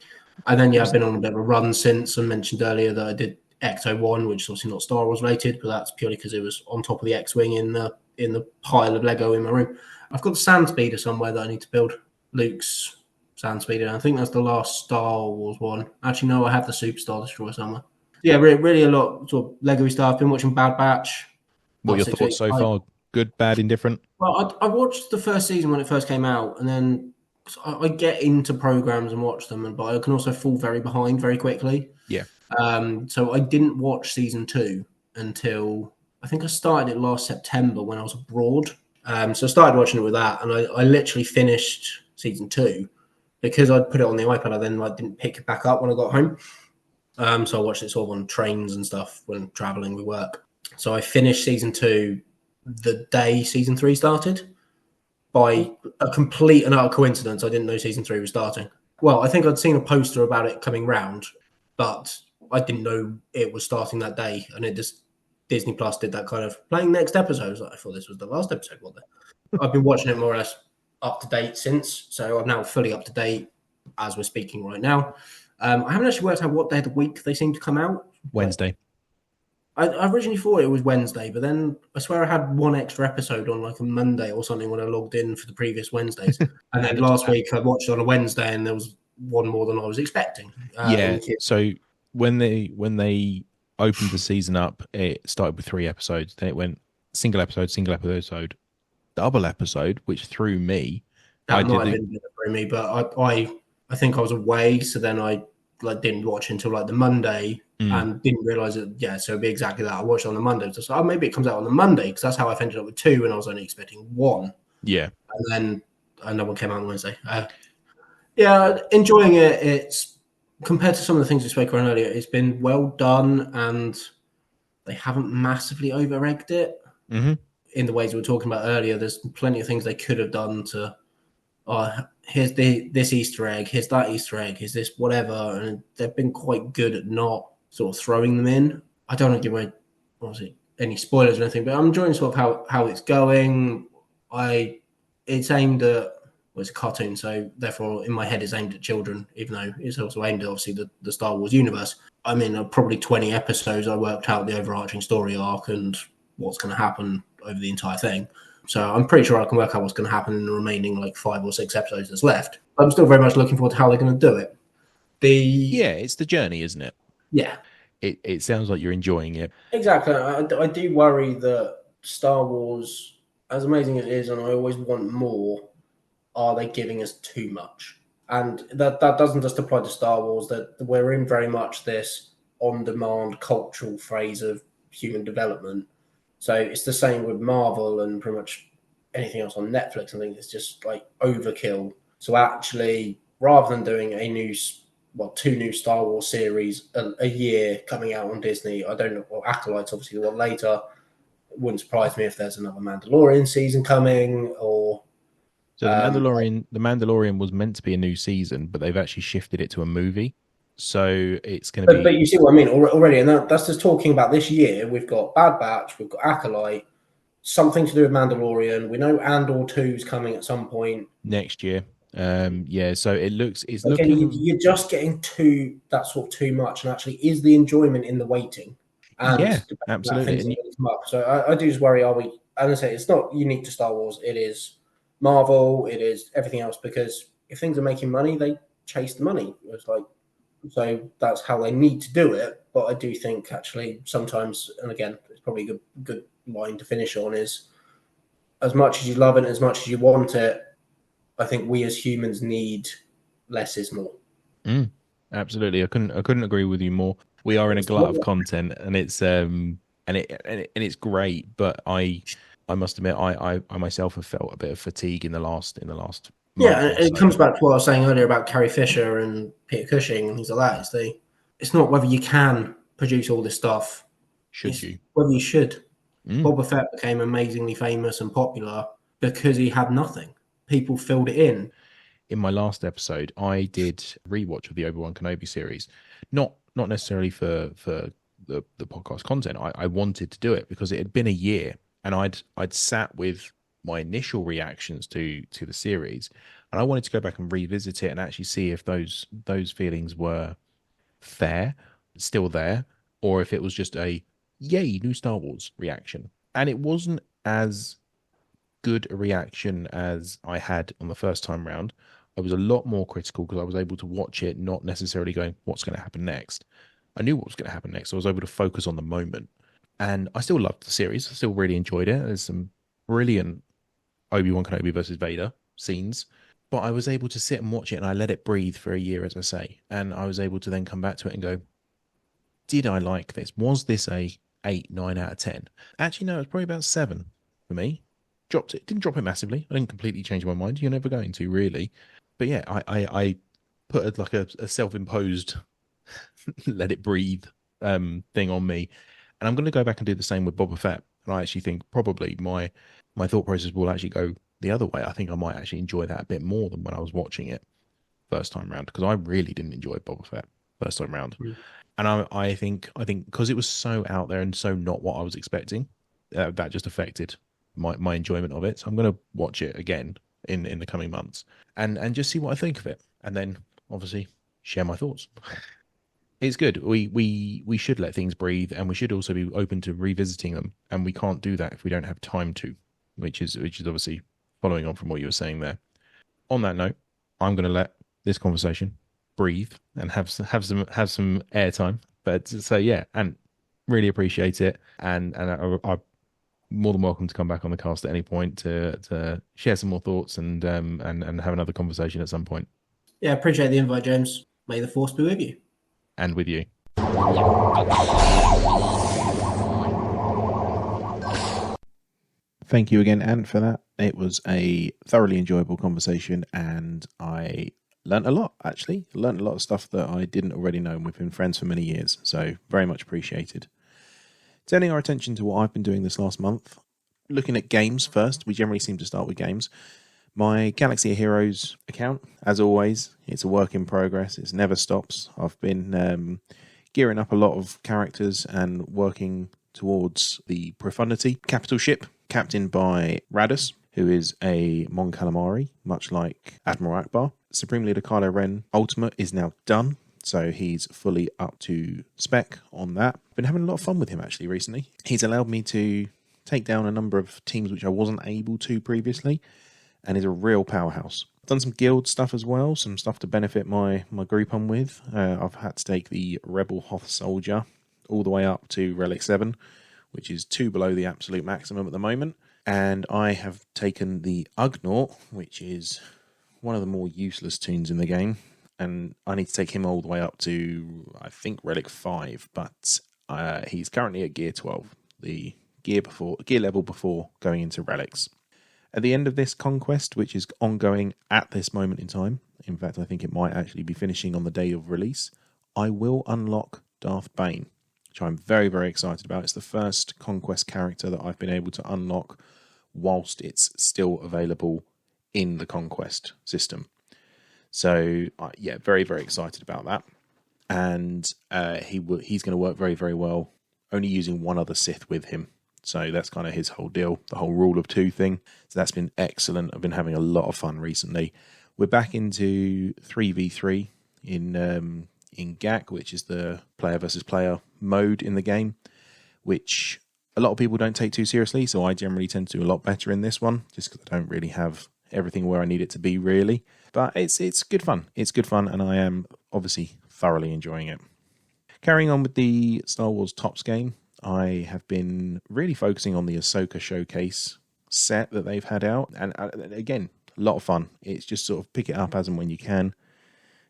And then, I've been on a bit of a run since. I mentioned earlier that I did Ecto-1, which is obviously not Star Wars related, but that's purely because it was on top of the X-Wing in the pile of Lego in my room. I've got the Sand Speeder somewhere that I need to build. Luke's Sand Speeder. I think that's the last Star Wars one. Actually, no, I have the Superstar Destroyer somewhere. Yeah, really a lot sort of Lego stuff. I've been watching Bad Batch. What are your thoughts so far? Good, bad, indifferent? Well, I watched the first season when it first came out, and then I get into programs and watch them, but I can also fall very behind very quickly. Yeah. So I didn't watch season 2 until I think I started it last September when I was abroad. So I started watching it with that, and I literally finished season 2 because I'd put it on the iPad. I then didn't pick it back up when I got home. So I watched it sort of on trains and stuff when traveling with work. So I finished season 2 the day season 3 started. By a complete and utter coincidence, I didn't know season 3 was starting. Well, I think I'd seen a poster about it coming round, but I didn't know it was starting that day. And it just Disney Plus did that kind of playing next episode. I thought this was the last episode. I've been watching it more or less up to date since. So I'm now fully up to date as we're speaking right now. I haven't actually worked out what day of the week they seem to come out. Wednesday. I originally thought it was Wednesday, but then I swear I had one extra episode on like a Monday or something when I logged in for the previous Wednesdays. And then last week I watched on a Wednesday and there was one more than I was expecting. Yeah. So when they opened the season up, it started with 3 episodes. Then it went single episode, double episode, which threw me. That might have been a bit for me, but I think I was away, so then I didn't watch until the Monday and didn't realize that. Yeah, so it'd be exactly that. I watched on the Monday, so maybe it comes out on the Monday because that's how I ended up with 2, and I was only expecting 1. Yeah, and then another one came out on Wednesday. Yeah, enjoying it. It's compared to some of the things we spoke around earlier. It's been well done, and they haven't massively over-egged it in the ways we were talking about earlier. There's plenty of things they could have done to. Here's this Easter egg, here's that Easter egg, here's this whatever, and they've been quite good at not sort of throwing them in. I don't want to give away obviously any spoilers or anything, but I'm enjoying sort of how it's going. It's aimed at it's a cartoon, so therefore in my head it's aimed at children, even though it's also aimed at obviously the Star Wars universe. I mean, probably 20 episodes I worked out the overarching story arc and what's going to happen over the entire thing. So I'm pretty sure I can work out what's going to happen in the remaining 5 or 6 episodes that's left. I'm still very much looking forward to how they're going to do it. It's the journey, isn't it? Yeah. It sounds like you're enjoying it. Exactly. I do worry that Star Wars, as amazing as it is, and I always want more, are they giving us too much? And that doesn't just apply to Star Wars, that we're in very much this on-demand cultural phase of human development. So it's the same with Marvel and pretty much anything else on Netflix. I think it's just overkill. So actually, rather than doing 2 new Star Wars series a year coming out on Disney, I don't know. Well, Acolyte's obviously the one later. It wouldn't surprise me if there's another Mandalorian season coming. So the Mandalorian was meant to be a new season, but they've actually shifted it to a movie. So it's going to be. But you see what I mean already, and that's just talking about this year. We've got Bad Batch, we've got Acolyte, something to do with Mandalorian. We know Andor 2 is coming at some point next year. So it's looking. You're just getting that's sort of too much, and actually, is the enjoyment in the waiting? And yeah, absolutely. So I do just worry. Are we? And I say it's not unique to Star Wars. It is Marvel. It is everything else. Because if things are making money, they chase the money. It's so that's how they need to do it. But I do think actually sometimes, and again, it's probably a good line to finish on, is as much as you love it, as much as you want it, I think we as humans need less is more. Absolutely. I couldn't agree with you more. We are in a glut of content, and it's it's great, but I must admit I myself have felt a bit of fatigue in the last Yeah, and it comes back to what I was saying earlier about Carrie Fisher and Peter Cushing and things like that. It's not whether you can produce all this stuff. Should you? Whether you should. Boba Fett became amazingly famous and popular because he had nothing. People filled it in. In my last episode, I did a rewatch of the Obi-Wan Kenobi series. Not necessarily for the podcast content. I wanted to do it because it had been a year and I'd sat with my initial reactions to the series, and I wanted to go back and revisit it and actually see if those feelings were fair, still there, or if it was just a yay new Star Wars reaction. And it wasn't as good a reaction as I had on the first time round. I was a lot more critical because I was able to watch it not necessarily going what's going to happen next. I knew what was going to happen next, so I was able to focus on the moment. And I still loved the series. I still really enjoyed it. There's some brilliant Obi-Wan Kenobi versus Vader scenes, but I was able to sit and watch it, and I let it breathe for a year, as I say, and I was able to then come back to it and go, did I like this? Was this a 8, 9 out of 10? Actually, no, it was probably about 7 for me. Didn't drop it massively. I didn't completely change my mind. You're never going to, really. But yeah, I put a self-imposed let it breathe thing on me, and I'm going to go back and do the same with Boba Fett. And I actually think probably my thought process will actually go the other way. I think I might actually enjoy that a bit more than when I was watching it first time round, because I really didn't enjoy Boba Fett first time round. And I think because it was so out there and so not what I was expecting, that just affected my enjoyment of it. So I'm going to watch it again in the coming months and just see what I think of it, and then obviously share my thoughts. It's good. We should let things breathe, and we should also be open to revisiting them. And we can't do that if we don't have time to, which is obviously following on from what you were saying there. On that note, I'm going to let this conversation breathe and have some airtime. But so yeah, and really appreciate it, and I'm more than welcome to come back on the cast at any point to share some more thoughts and have another conversation at some point. Yeah, appreciate the invite, James. May the force be with you. And with you. Thank you again, Ant, for that. It was a thoroughly enjoyable conversation, and I learnt a lot, actually. I learnt a lot of stuff that I didn't already know, and we've been friends for many years, so very much appreciated. Turning our attention to what I've been doing this last month, looking at games first. We generally seem to start with games. My Galaxy of Heroes account, as always, it's a work in progress. It never stops. I've been gearing up a lot of characters and working towards the Profundity capital ship, captained by Radus, who is a Mon Calamari, much like Admiral Akbar. Supreme Leader Kylo Ren Ultimate is now done, so he's fully up to spec on that. Been having a lot of fun with him, actually, recently. He's allowed me to take down a number of teams which I wasn't able to previously, and is a real powerhouse. Done some guild stuff as well, some stuff to benefit my group I'm with. I've had to take the Rebel Hoth Soldier all the way up to Relic 7, which is 2 below the absolute maximum at the moment. And I have taken the Ugnaught, which is one of the more useless toons in the game. And I need to take him all the way up to, I think, Relic 5. But he's currently at Gear 12, the gear level before going into Relics. At the end of this conquest, which is ongoing at this moment in time, in fact, I think it might actually be finishing on the day of release, I will unlock Darth Bane, which I'm very, very excited about. It's the first conquest character that I've been able to unlock whilst it's still available in the conquest system. So, yeah, very, very excited about that. And he's going to work very, very well, only using one other Sith with him. So that's kind of his whole deal, the whole rule of 2 thing. So that's been excellent. I've been having a lot of fun recently. We're back into 3v3 in GAC, which is the player versus player mode in the game, which a lot of people don't take too seriously. So I generally tend to do a lot better in this one, just because I don't really have everything where I need it to be, really. But it's good fun. It's good fun, and I am obviously thoroughly enjoying it. Carrying on with the Star Wars Tops game, I have been really focusing on the Ahsoka Showcase set that they've had out. And again, a lot of fun. It's just sort of pick it up as and when you can,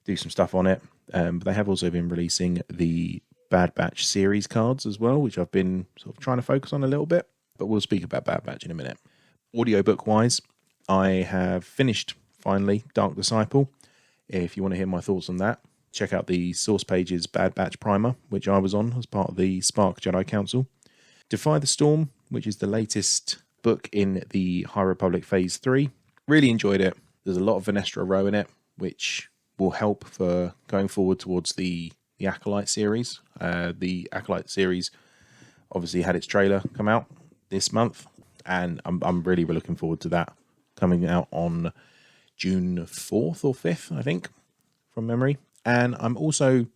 do some stuff on it. But they have also been releasing the Bad Batch series cards as well, which I've been sort of trying to focus on a little bit. But we'll speak about Bad Batch in a minute. Audiobook-wise, I have finished, finally, Dark Disciple. If you want to hear my thoughts on that, check out the Source Pages Bad Batch Primer, which I was on as part of the Spark Jedi Council. Defy the Storm, which is the latest book in the High Republic Phase 3. Really enjoyed it. There's a lot of Venestra Row in it, which will help for going forward towards the Acolyte series. The Acolyte series obviously had its trailer come out this month, and I'm really looking forward to that coming out on June 4th or 5th, I think, from memory. And I'm also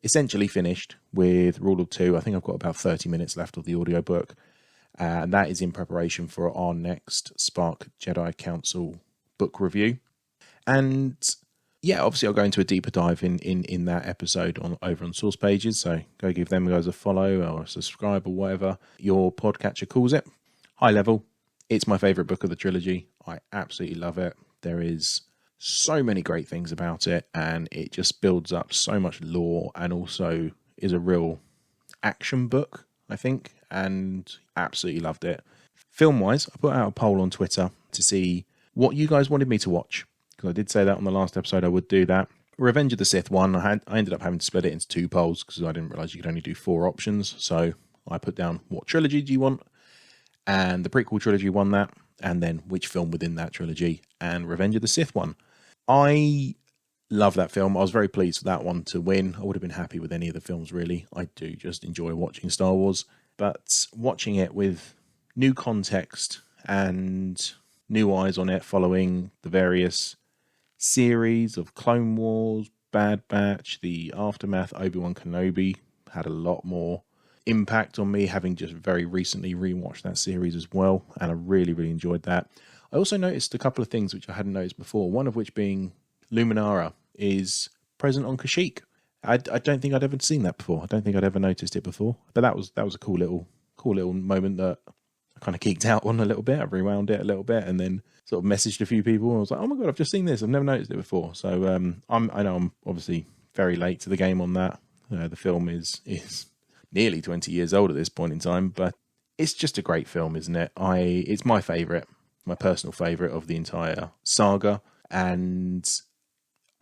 essentially finished with Rule of 2. I think I've got about 30 minutes left of the audiobook. And that is in preparation for our next Spark Jedi Council book review. And yeah, obviously I'll go into a deeper dive in that episode over on Source Pages. So go give them guys a follow or a subscribe or whatever your podcatcher calls it. High level, it's my favourite book of the trilogy. I absolutely love it. There is so many great things about it, and it just builds up so much lore, and also is a real action book, I think, and absolutely loved it. Film-wise, I put out a poll on Twitter to see what you guys wanted me to watch, because I did say that on the last episode I would do that. Revenge of the Sith one, I ended up having to split it into 2 polls, because I didn't realise you could only do 4 options, so I put down what trilogy do you want, and the prequel trilogy won that, and then which film within that trilogy, and Revenge of the Sith one. I love that film. I was very pleased for that one to win. I would have been happy with any of the films, really. I do just enjoy watching Star Wars. But watching it with new context and new eyes on it, following the various series of Clone Wars, Bad Batch, the Aftermath, Obi-Wan Kenobi, had a lot more impact on me, having just very recently rewatched that series as well. And I really, really enjoyed that. I also noticed a couple of things which I hadn't noticed before, one of which being Luminara is present on Kashyyyk. I don't think I'd ever seen that before. I don't think I'd ever noticed it before. But that was a cool little moment that I kind of geeked out on a little bit. I rewound it a little bit and then sort of messaged a few people. And I was like, oh my God, I've just seen this. I've never noticed it before. So I know I'm obviously very late to the game on that. The film is nearly 20 years old at this point in time, but it's just a great film, isn't it? It's my favourite, my personal favourite of the entire saga, and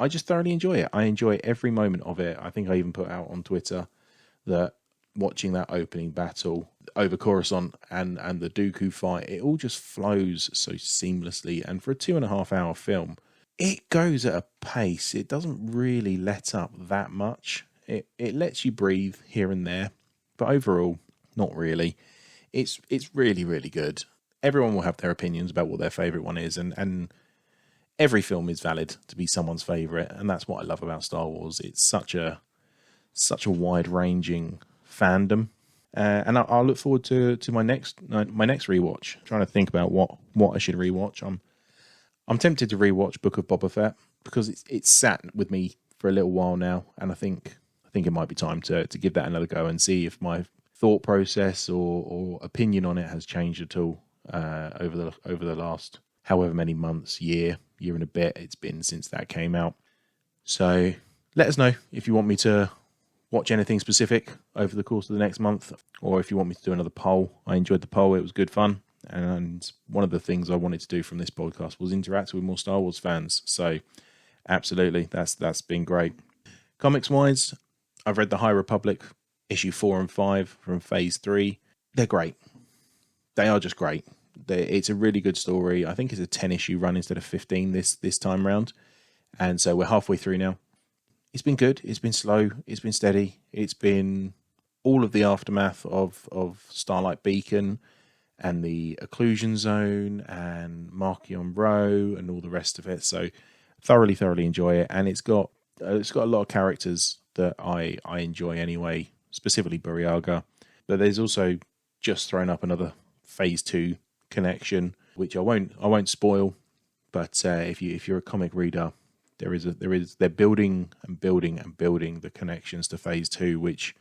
I just thoroughly enjoy it. I enjoy every moment of it. I think I even put out on Twitter that watching that opening battle over Coruscant and the Dooku fight, it all just flows so seamlessly. And for a 2.5 hour film, it goes at a pace. It doesn't really let up that much. It lets you breathe here and there, but overall, not really. It's really, really good. Everyone will have their opinions about what their favourite one is, and every film is valid to be someone's favourite, and that's what I love about Star Wars. It's such a wide-ranging fandom, and I'll look forward to my next rewatch. I'm trying to think about what I should rewatch. I'm tempted to rewatch Book of Boba Fett because it's sat with me for a little while now, and I think it might be time to give that another go and see if my thought process or opinion on it has changed at all over the last however many months, year and a bit it's been since that came out. So let us know if you want me to watch anything specific over the course of the next month, or if you want me to do another poll. I enjoyed the poll. It was good fun. And one of the things I wanted to do from this podcast was interact with more Star Wars fans. So absolutely, that's been great. Comics wise, I've read The High Republic issue 4 and 5 from phase 3. They're great. They are just great. It's a really good story. I think it's a 10 issue run instead of 15 this time round. And so we're halfway through now. It's been good. It's been slow. It's been steady. It's been all of the aftermath of Starlight Beacon and the occlusion zone and Marchion Row and all the rest of it. So thoroughly enjoy it. And it's got a lot of characters that I enjoy anyway, specifically Burryaga. But there's also just thrown up another phase 2 connection, which I won't spoil. But if you're a comic reader, they're building the connections to phase 2, which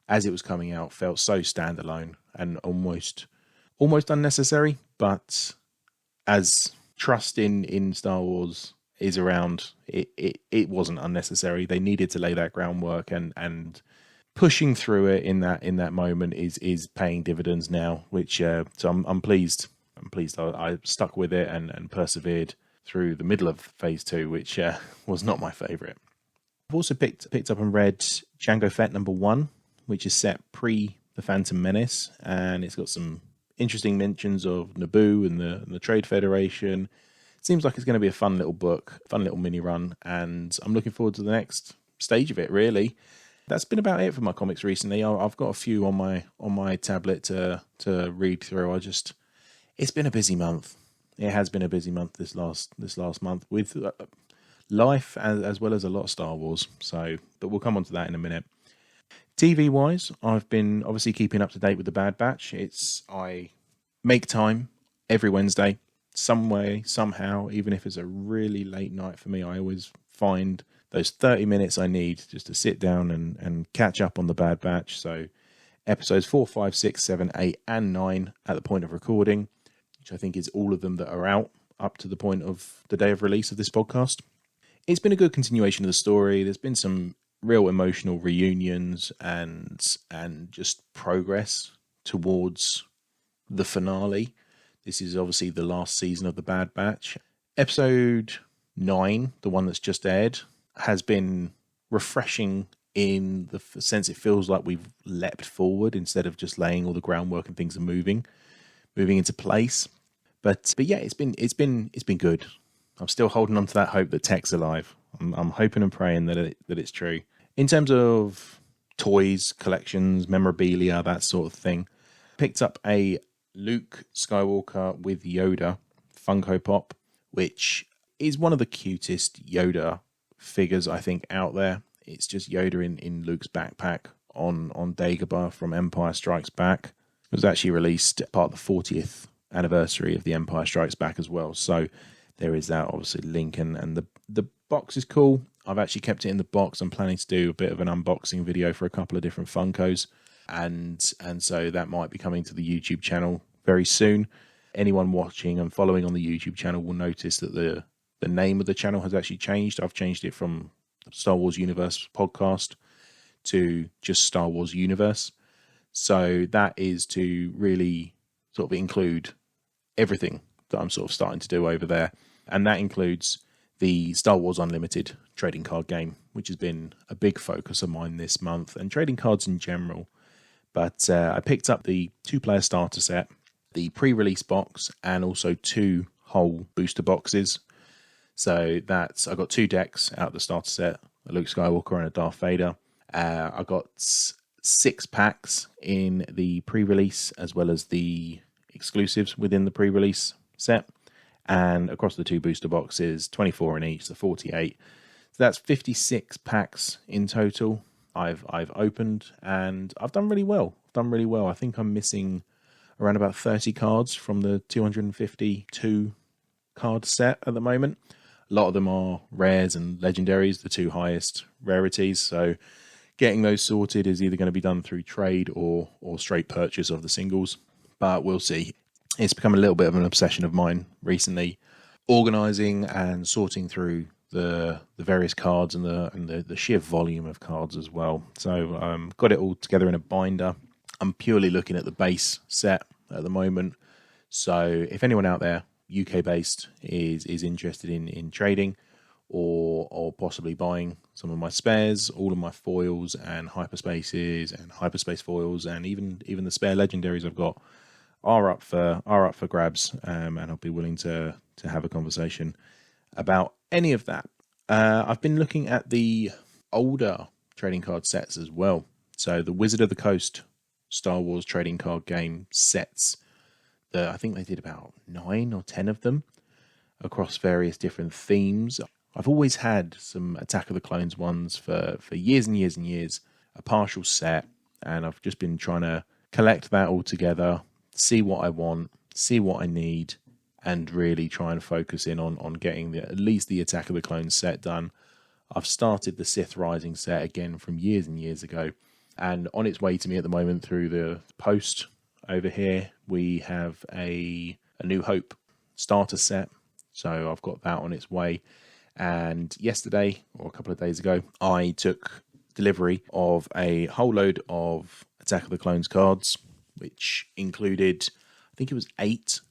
as it was coming out felt so standalone and almost unnecessary. But as trust in Star Wars is around, it wasn't unnecessary. They needed to lay that groundwork, and pushing through it in that moment is paying dividends now, which so I'm pleased. I stuck with it and persevered through the middle of phase 2, which was not my favourite. I've also picked up and read Jango Fett #1, which is set pre the Phantom Menace, and it's got some interesting mentions of Naboo and the Trade Federation. It seems like it's going to be a fun little book, fun little mini run, and I'm looking forward to the next stage of it, really. That's been about it for my comics recently. I've got a few on my tablet to read through. It's been a busy month. It has been a busy month this last month with life as well as a lot of Star Wars. So, but we'll come on to that in a minute. TV wise, I've been obviously keeping up to date with the Bad Batch. I make time every Wednesday, some way, somehow, even if it's a really late night for me, I always find those 30 minutes I need just to sit down and catch up on the Bad Batch. So episodes 4, 5, 6, 7, 8, and 9 at the point of recording, which I think is all of them that are out up to the point of the day of release of this podcast. It's been a good continuation of the story. There's been some real emotional reunions and just progress towards the finale. This is obviously the last season of the Bad Batch. Episode 9, the one that's just aired, has been refreshing in the sense it feels like we've leapt forward instead of just laying all the groundwork and things are moving into place. But yeah, it's been good. I'm still holding on to that hope that Tech's alive. I'm hoping and praying that it's true. In terms of toys, collections, memorabilia, that sort of thing, picked up a Luke Skywalker with Yoda Funko Pop, which is one of the cutest Yoda figures I think out there. It's just Yoda in Luke's backpack on Dagobah from Empire Strikes Back. It was actually released part of the 40th anniversary of the Empire Strikes Back as well. So there is that, obviously, link, and the box is cool. I've actually kept it in the box. I'm planning to do a bit of an unboxing video for a couple of different Funkos, and so that might be coming to the YouTube channel very soon. Anyone watching and following on the YouTube channel will notice that the name of the channel has actually changed. I've changed it from Star Wars Universe Podcast to just Star Wars Universe. So that is to really sort of include everything that I'm sort of starting to do over there. And that includes the Star Wars Unlimited trading card game, which has been a big focus of mine this month, and trading cards in general. But I picked up the 2-player starter set, the pre-release box, and also 2 whole booster boxes. So I got 2 decks out of the starter set, a Luke Skywalker and a Darth Vader. I got 6 packs in the pre-release, as well as the exclusives within the pre-release set. And across the 2 booster boxes, 24 in each, so 48. So that's 56 packs in total. I've opened, and I've done really well. I think I'm missing around about 30 cards from the 252 card set at the moment. A lot of them are rares and legendaries, the 2 highest rarities. So getting those sorted is either going to be done through trade or straight purchase of the singles. But we'll see. It's become a little bit of an obsession of mine recently, organising and sorting through the various cards and the sheer volume of cards as well. So got it all together in a binder. I'm purely looking at the base set at the moment. So if anyone out there, UK based, is interested in trading or possibly buying some of my spares, all of my foils and hyperspaces and hyperspace foils, and even the spare legendaries I've got are up for grabs, and I'll be willing to have a conversation about any of that. I've been looking at the older trading card sets as well. So the Wizard of the Coast Star Wars trading card game sets, I think they did about 9 or 10 of them across various different themes. I've always had some Attack of the Clones ones for years and years and years, a partial set, and I've just been trying to collect that all together, see what I want, see what I need, and really try and focus in on getting at least the Attack of the Clones set done. I've started the Sith Rising set again from years and years ago, and on its way to me at the moment through the post over here, we have a New Hope starter set. So I've got that on its way. And yesterday, or a couple of days ago, I took delivery of a whole load of Attack of the Clones cards, which included, I think it was 8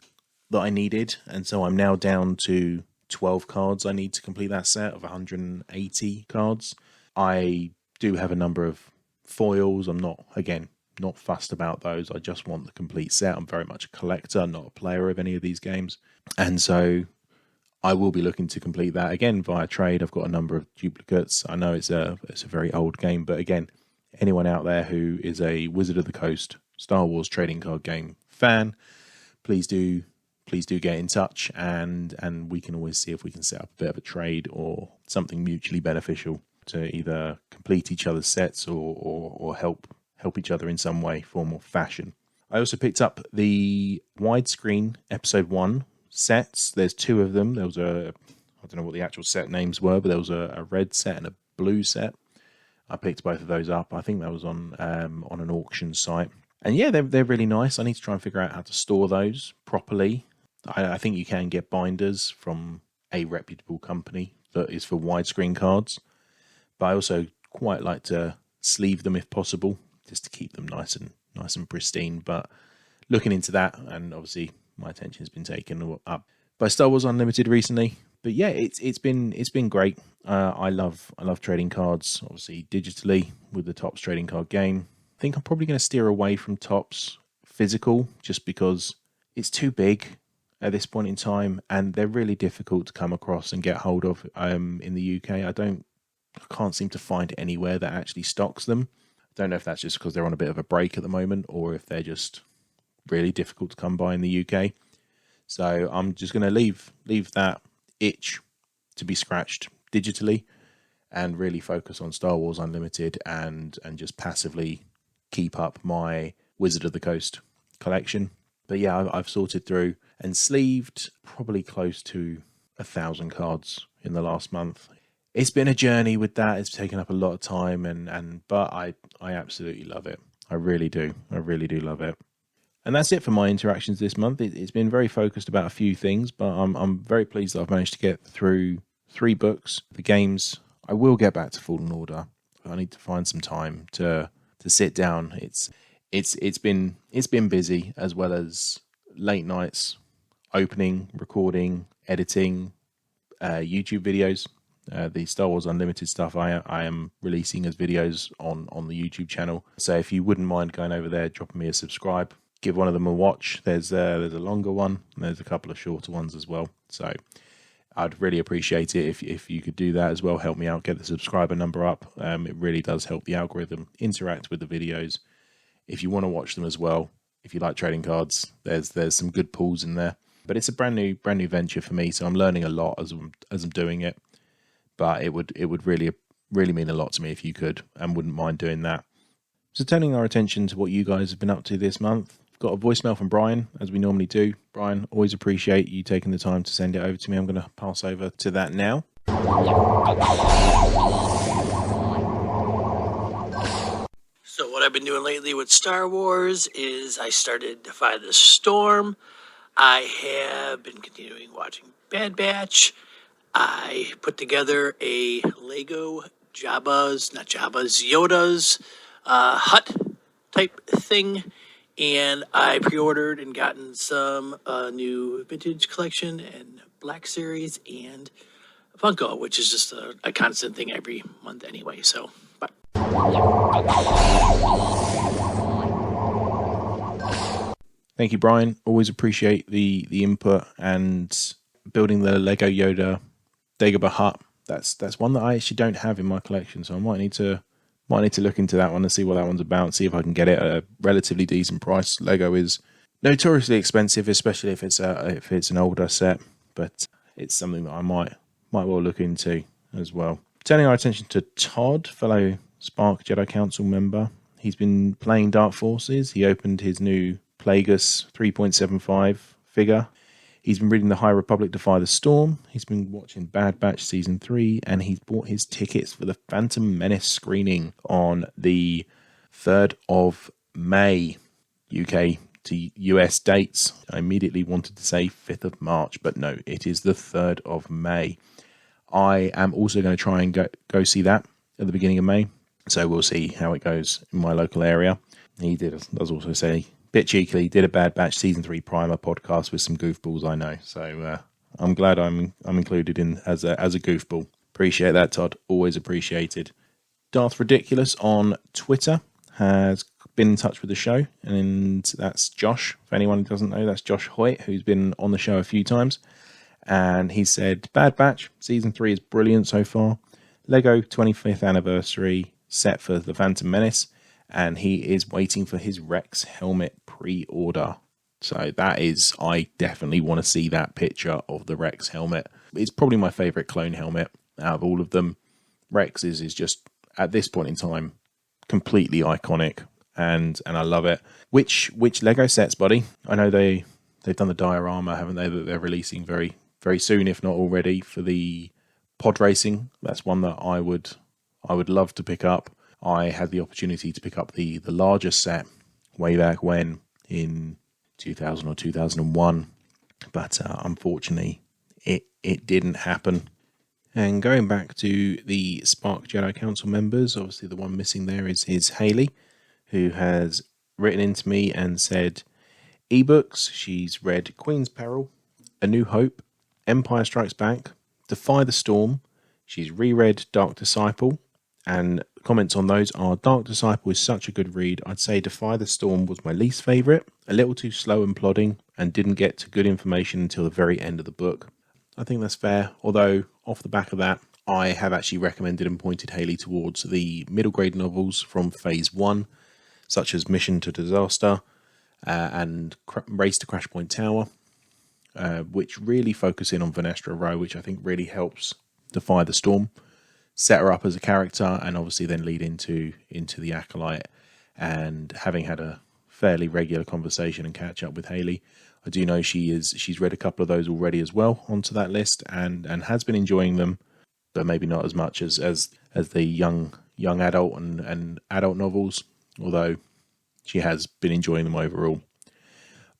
that I needed. And so I'm now down to 12 cards I need to complete that set of 180 cards. I do have a number of foils. I'm not fussed about those. I just want the complete set. I'm very much a collector, not a player of any of these games. And so I will be looking to complete that again via trade. I've got a number of duplicates. I know it's a very old game, but again, anyone out there who is a Wizard of the Coast Star Wars trading card game fan, please do get in touch, and we can always see if we can set up a bit of a trade or something mutually beneficial to either complete each other's sets or help each other in some way, form or fashion. I also picked up the widescreen episode 1 sets. There's 2 of them. There was I don't know what the actual set names were, but there was a red set and a blue set. I picked both of those up. I think that was on an auction site. And yeah, they're really nice. I need to try and figure out how to store those properly. I think you can get binders from a reputable company that is for widescreen cards. But I also quite like to sleeve them if possible, just to keep them nice and pristine. But looking into that, and obviously my attention has been taken up by Star Wars Unlimited recently. But yeah, it's been great. I love trading cards, obviously digitally with the Topps trading card game. I think I'm probably going to steer away from Topps physical just because it's too big at this point in time, and they're really difficult to come across and get hold of in the UK. I can't seem to find anywhere that actually stocks them. I don't know if that's just because they're on a bit of a break at the moment, or if they're just really difficult to come by in the UK. So I'm just going to leave that itch to be scratched digitally and really focus on Star Wars Unlimited and just passively keep up my Wizard of the Coast collection. But yeah, I've sorted through and sleeved probably close to 1,000 cards in the last month. it's been a journey with that. It's taken up a lot of time, but I absolutely love it. I really do. I really do love it. And that's it for my interactions this month. It's been very focused about a few things, but I'm very pleased that I've managed to get through 3 books. The games, I will get back to Fallen Order. I need to find some time to sit down. It's been busy, as well as late nights, opening, recording, editing, YouTube videos. The Star Wars Unlimited stuff I am releasing as videos on the YouTube channel. So if you wouldn't mind going over there, dropping me a subscribe, give one of them a watch. There's a longer one, and there's a couple of shorter ones as well. So I'd really appreciate it if you could do that as well. Help me out, get the subscriber number up. It really does help the algorithm interact with the videos. If you want to watch them as well, if you like trading cards, there's some good pools in there. But it's a brand new venture for me, so I'm learning a lot as I'm doing it. But it would really mean a lot to me if you could and wouldn't mind doing that. So turning our attention to what you guys have been up to this month, I've got a voicemail from Brian, as we normally do. Brian, always appreciate you taking the time to send it over to me. I'm going to pass over to that now. So what I've been doing lately with Star Wars is I started Defy the Storm. I have been continuing watching Bad Batch. I put together a Lego Yoda's hut type thing, and I pre-ordered and gotten some new vintage collection and Black Series and Funko, which is just a constant thing every month anyway. So, bye. Thank you, Brian. Always appreciate the input and building the Lego Yoda Dagobah hut. That's one that I actually don't have in my collection, so I might need to look into that one and see what that one's about. See if I can get it at a relatively decent price. Lego is notoriously expensive, especially if it's an older set, but it's something that I might well look into as well. Turning our attention to Todd, fellow Spark Jedi Council member. He's been playing Dark Forces. He opened his new Plagueis 3.75 figure. He's been reading the High Republic Defy the Storm. He's been watching Bad Batch Season 3, and he's bought his tickets for the Phantom Menace screening on the 3rd of May, UK to US dates. I immediately wanted to say 5th of March, but no, it is the 3rd of May. I am also going to try and go see that at the beginning of May, so we'll see how it goes in my local area. He does also say, bit cheekily, did a Bad Batch Season 3 primer podcast with some goofballs I know. So I'm glad I'm included in as a goofball. Appreciate that, Todd. Always appreciated. Darth Ridiculous on Twitter has been in touch with the show, and that's Josh. If anyone who doesn't know, that's Josh Hoyt, who's been on the show a few times. And he said, Bad Batch Season 3 is brilliant so far. Lego 25th anniversary set for the Phantom Menace. And he is waiting for his Rex helmet pre-order. So I definitely want to see that picture of the Rex helmet. It's probably my favourite clone helmet out of all of them. Rex is just, at this point in time, completely iconic, and I love it. Which Lego sets, buddy? I know they've done the diorama, haven't they, that they're releasing very, very soon, if not already, for the pod racing. That's one that I would love to pick up. I had the opportunity to pick up the larger set way back when in 2000 or 2001, but unfortunately it didn't happen. And going back to the Spark Jedi Council members, obviously the one missing there is Hayley, who has written into me and said ebooks. She's read Queen's Peril, A New Hope, Empire Strikes Back, Defy the Storm. She's reread Dark Disciple, and comments on those are Dark Disciple is such a good read. I'd say Defy the Storm was my least favourite, a little too slow and plodding, and didn't get to good information until the very end of the book. I think that's fair, although off the back of that, I have actually recommended and pointed Hayley towards the middle grade novels from Phase 1, such as Mission to Disaster and Race to Crash Point Tower, which really focus in on Vanestra Rowe, which I think really helps Defy the Storm, set her up as a character, and obviously then lead into the Acolyte. And having had a fairly regular conversation and catch up with Hayley, I do know she's read a couple of those already as well onto that list, and has been enjoying them. but maybe not as much as the young adult and adult novels, although she has been enjoying them overall.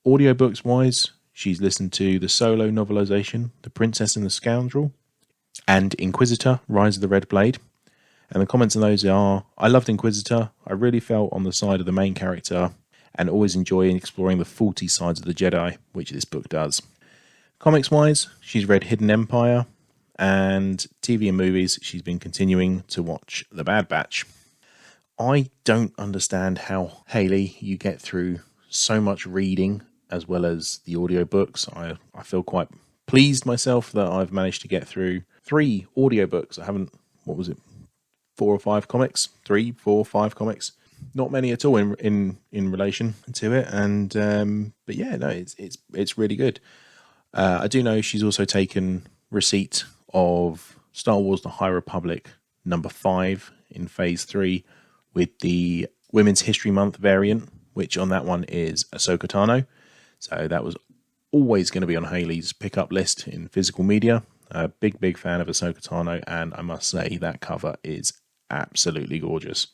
Audiobooks wise, she's listened to the solo novelization, The Princess and the Scoundrel, and Inquisitor, Rise of the Red Blade. And the comments on those are, I loved Inquisitor. I really felt on the side of the main character and always enjoy exploring the faulty sides of the Jedi, which this book does. Comics wise, she's read Hidden Empire, and TV and movies, she's been continuing to watch The Bad Batch. I don't understand how, Hayley, you get through so much reading as well as the audiobooks. I feel quite pleased myself that I've managed to get through 3 audiobooks. I haven't, 4 or 5 comics? 3, 4, 5 comics? Not many at all in relation to it. And but yeah, no, it's really good. I do know she's also taken receipt of Star Wars The High Republic number 5 in phase 3 with the Women's History Month variant, which on that one is Ahsoka Tano. So that was always going to be on Hayley's pickup list in physical media. A big fan of Ahsoka Tano, and I must say that cover is absolutely gorgeous.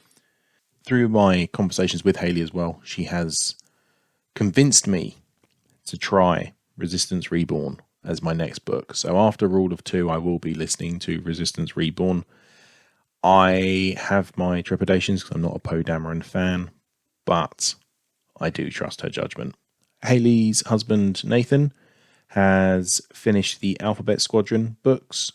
Through my conversations with Hayley as well, she has convinced me to try Resistance Reborn as my next book. So after Rule of Two, I will be listening to Resistance Reborn. I have my trepidations because I'm not a Poe Dameron fan, but I do trust her judgment. Hayley's husband, Nathan, has finished the Alphabet Squadron books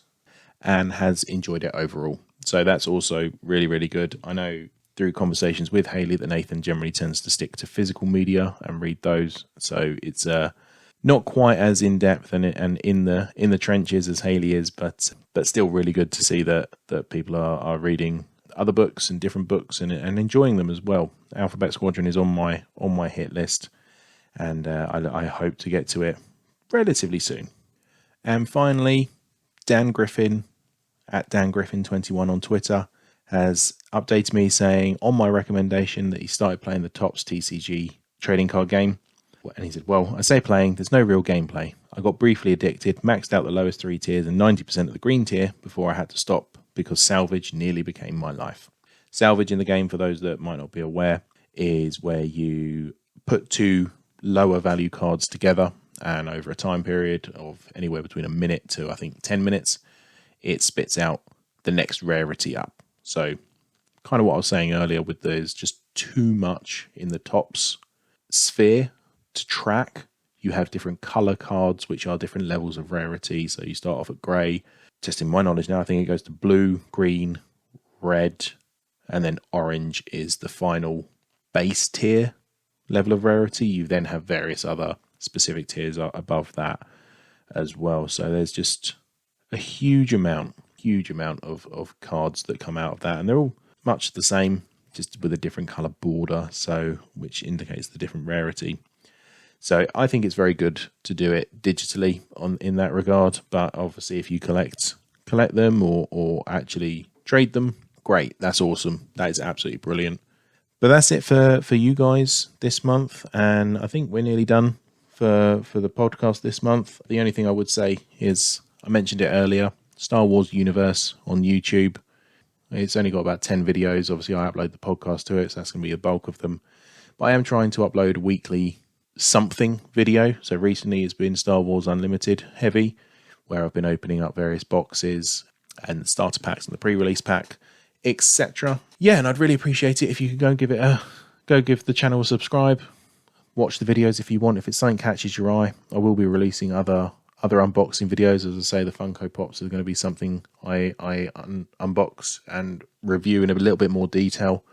and has enjoyed it overall. So that's also really, really good. I know through conversations with Hayley that Nathan generally tends to stick to physical media and read those. So it's not quite as in depth and in the trenches as Hayley is, but still really good to see that people are reading other books and different books and enjoying them as well. Alphabet Squadron is on my hit list, and I hope to get to it relatively soon. And finally, Dan Griffin at DanGriffin21 on Twitter has updated me saying on my recommendation that he started playing the Topps TCG trading card game. And he said, well, I say playing, there's no real gameplay. I got briefly addicted, maxed out the lowest 3 tiers and 90% of the green tier before I had to stop because salvage nearly became my life. Salvage in the game, for those that might not be aware, is where you put 2 lower value cards together, and over a time period of anywhere between a minute to, I think, 10 minutes, it spits out the next rarity up. So kind of what I was saying earlier with there's just too much in the Topps sphere to track. You have different color cards, which are different levels of rarity. So you start off at grey. Testing my knowledge now, I think it goes to blue, green, red, and then orange is the final base tier level of rarity. You then have various other specific tiers above that as well. So there's just a huge amount of cards that come out of that, and they're all much the same, just with a different color border, so which indicates the different rarity. So I think it's very good to do it digitally in that regard, but obviously if you collect them or actually trade them, great, that's awesome, that is absolutely brilliant. But that's it for you guys this month, and I think we're nearly done for the podcast this month. The only thing I would say is, I mentioned it earlier, Star Wars Universe on YouTube. It's only got about 10 videos. Obviously, I upload the podcast to it, so that's going to be the bulk of them. But I am trying to upload a weekly something video. So recently it's been Star Wars Unlimited heavy, where I've been opening up various boxes and the starter packs and the pre-release pack, etc. Yeah, and I'd really appreciate it if you could go give the channel a subscribe. Watch the videos if you want. If it's something catches your eye, I will be releasing other unboxing videos. As I say, the Funko Pops are going to be something I unbox and review in a little bit more detail.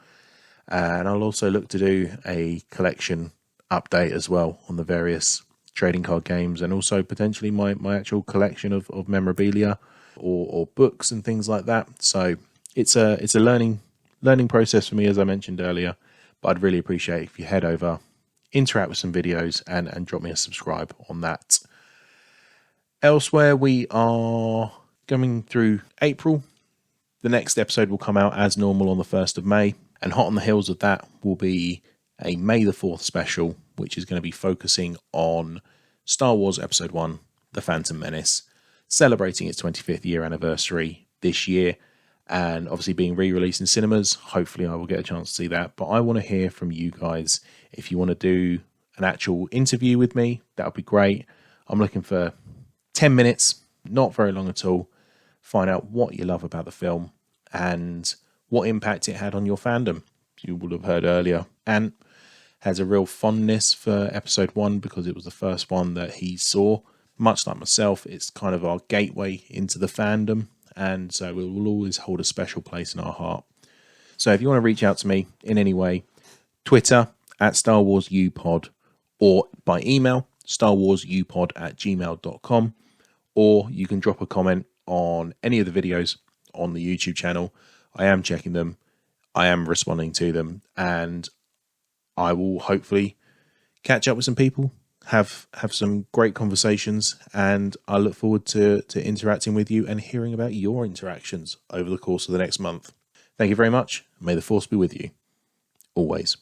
And I'll also look to do a collection update as well on the various trading card games, and also potentially my actual collection of memorabilia or books and things like that. So it's a learning process for me, as I mentioned earlier. But I'd really appreciate if you head over, interact with some videos, and drop me a subscribe on that. Elsewhere, we are going through April. The next episode will come out as normal on the 1st of May. And hot on the heels of that will be a May the 4th special, which is going to be focusing on Star Wars Episode 1, The Phantom Menace, celebrating its 25th year anniversary this year, and obviously being re-released in cinemas, hopefully I will get a chance to see that. But I want to hear from you guys. If you want to do an actual interview with me, that would be great. I'm looking for 10 minutes, not very long at all. Find out what you love about the film and what impact it had on your fandom. You will have heard earlier, Ant has a real fondness for episode 1 because it was the first one that he saw. Much like myself, it's kind of our gateway into the fandom, and so it will always hold a special place in our heart. So if you want to reach out to me in any way, Twitter at StarWarsUpod, or by email, StarWarsUpod@gmail.com, or you can drop a comment on any of the videos on the YouTube channel. I am checking them, I am responding to them, and I will hopefully catch up with some people, have some great conversations, and I look forward to interacting with you and hearing about your interactions over the course of the next month. Thank you very much. May the Force be with you. Always.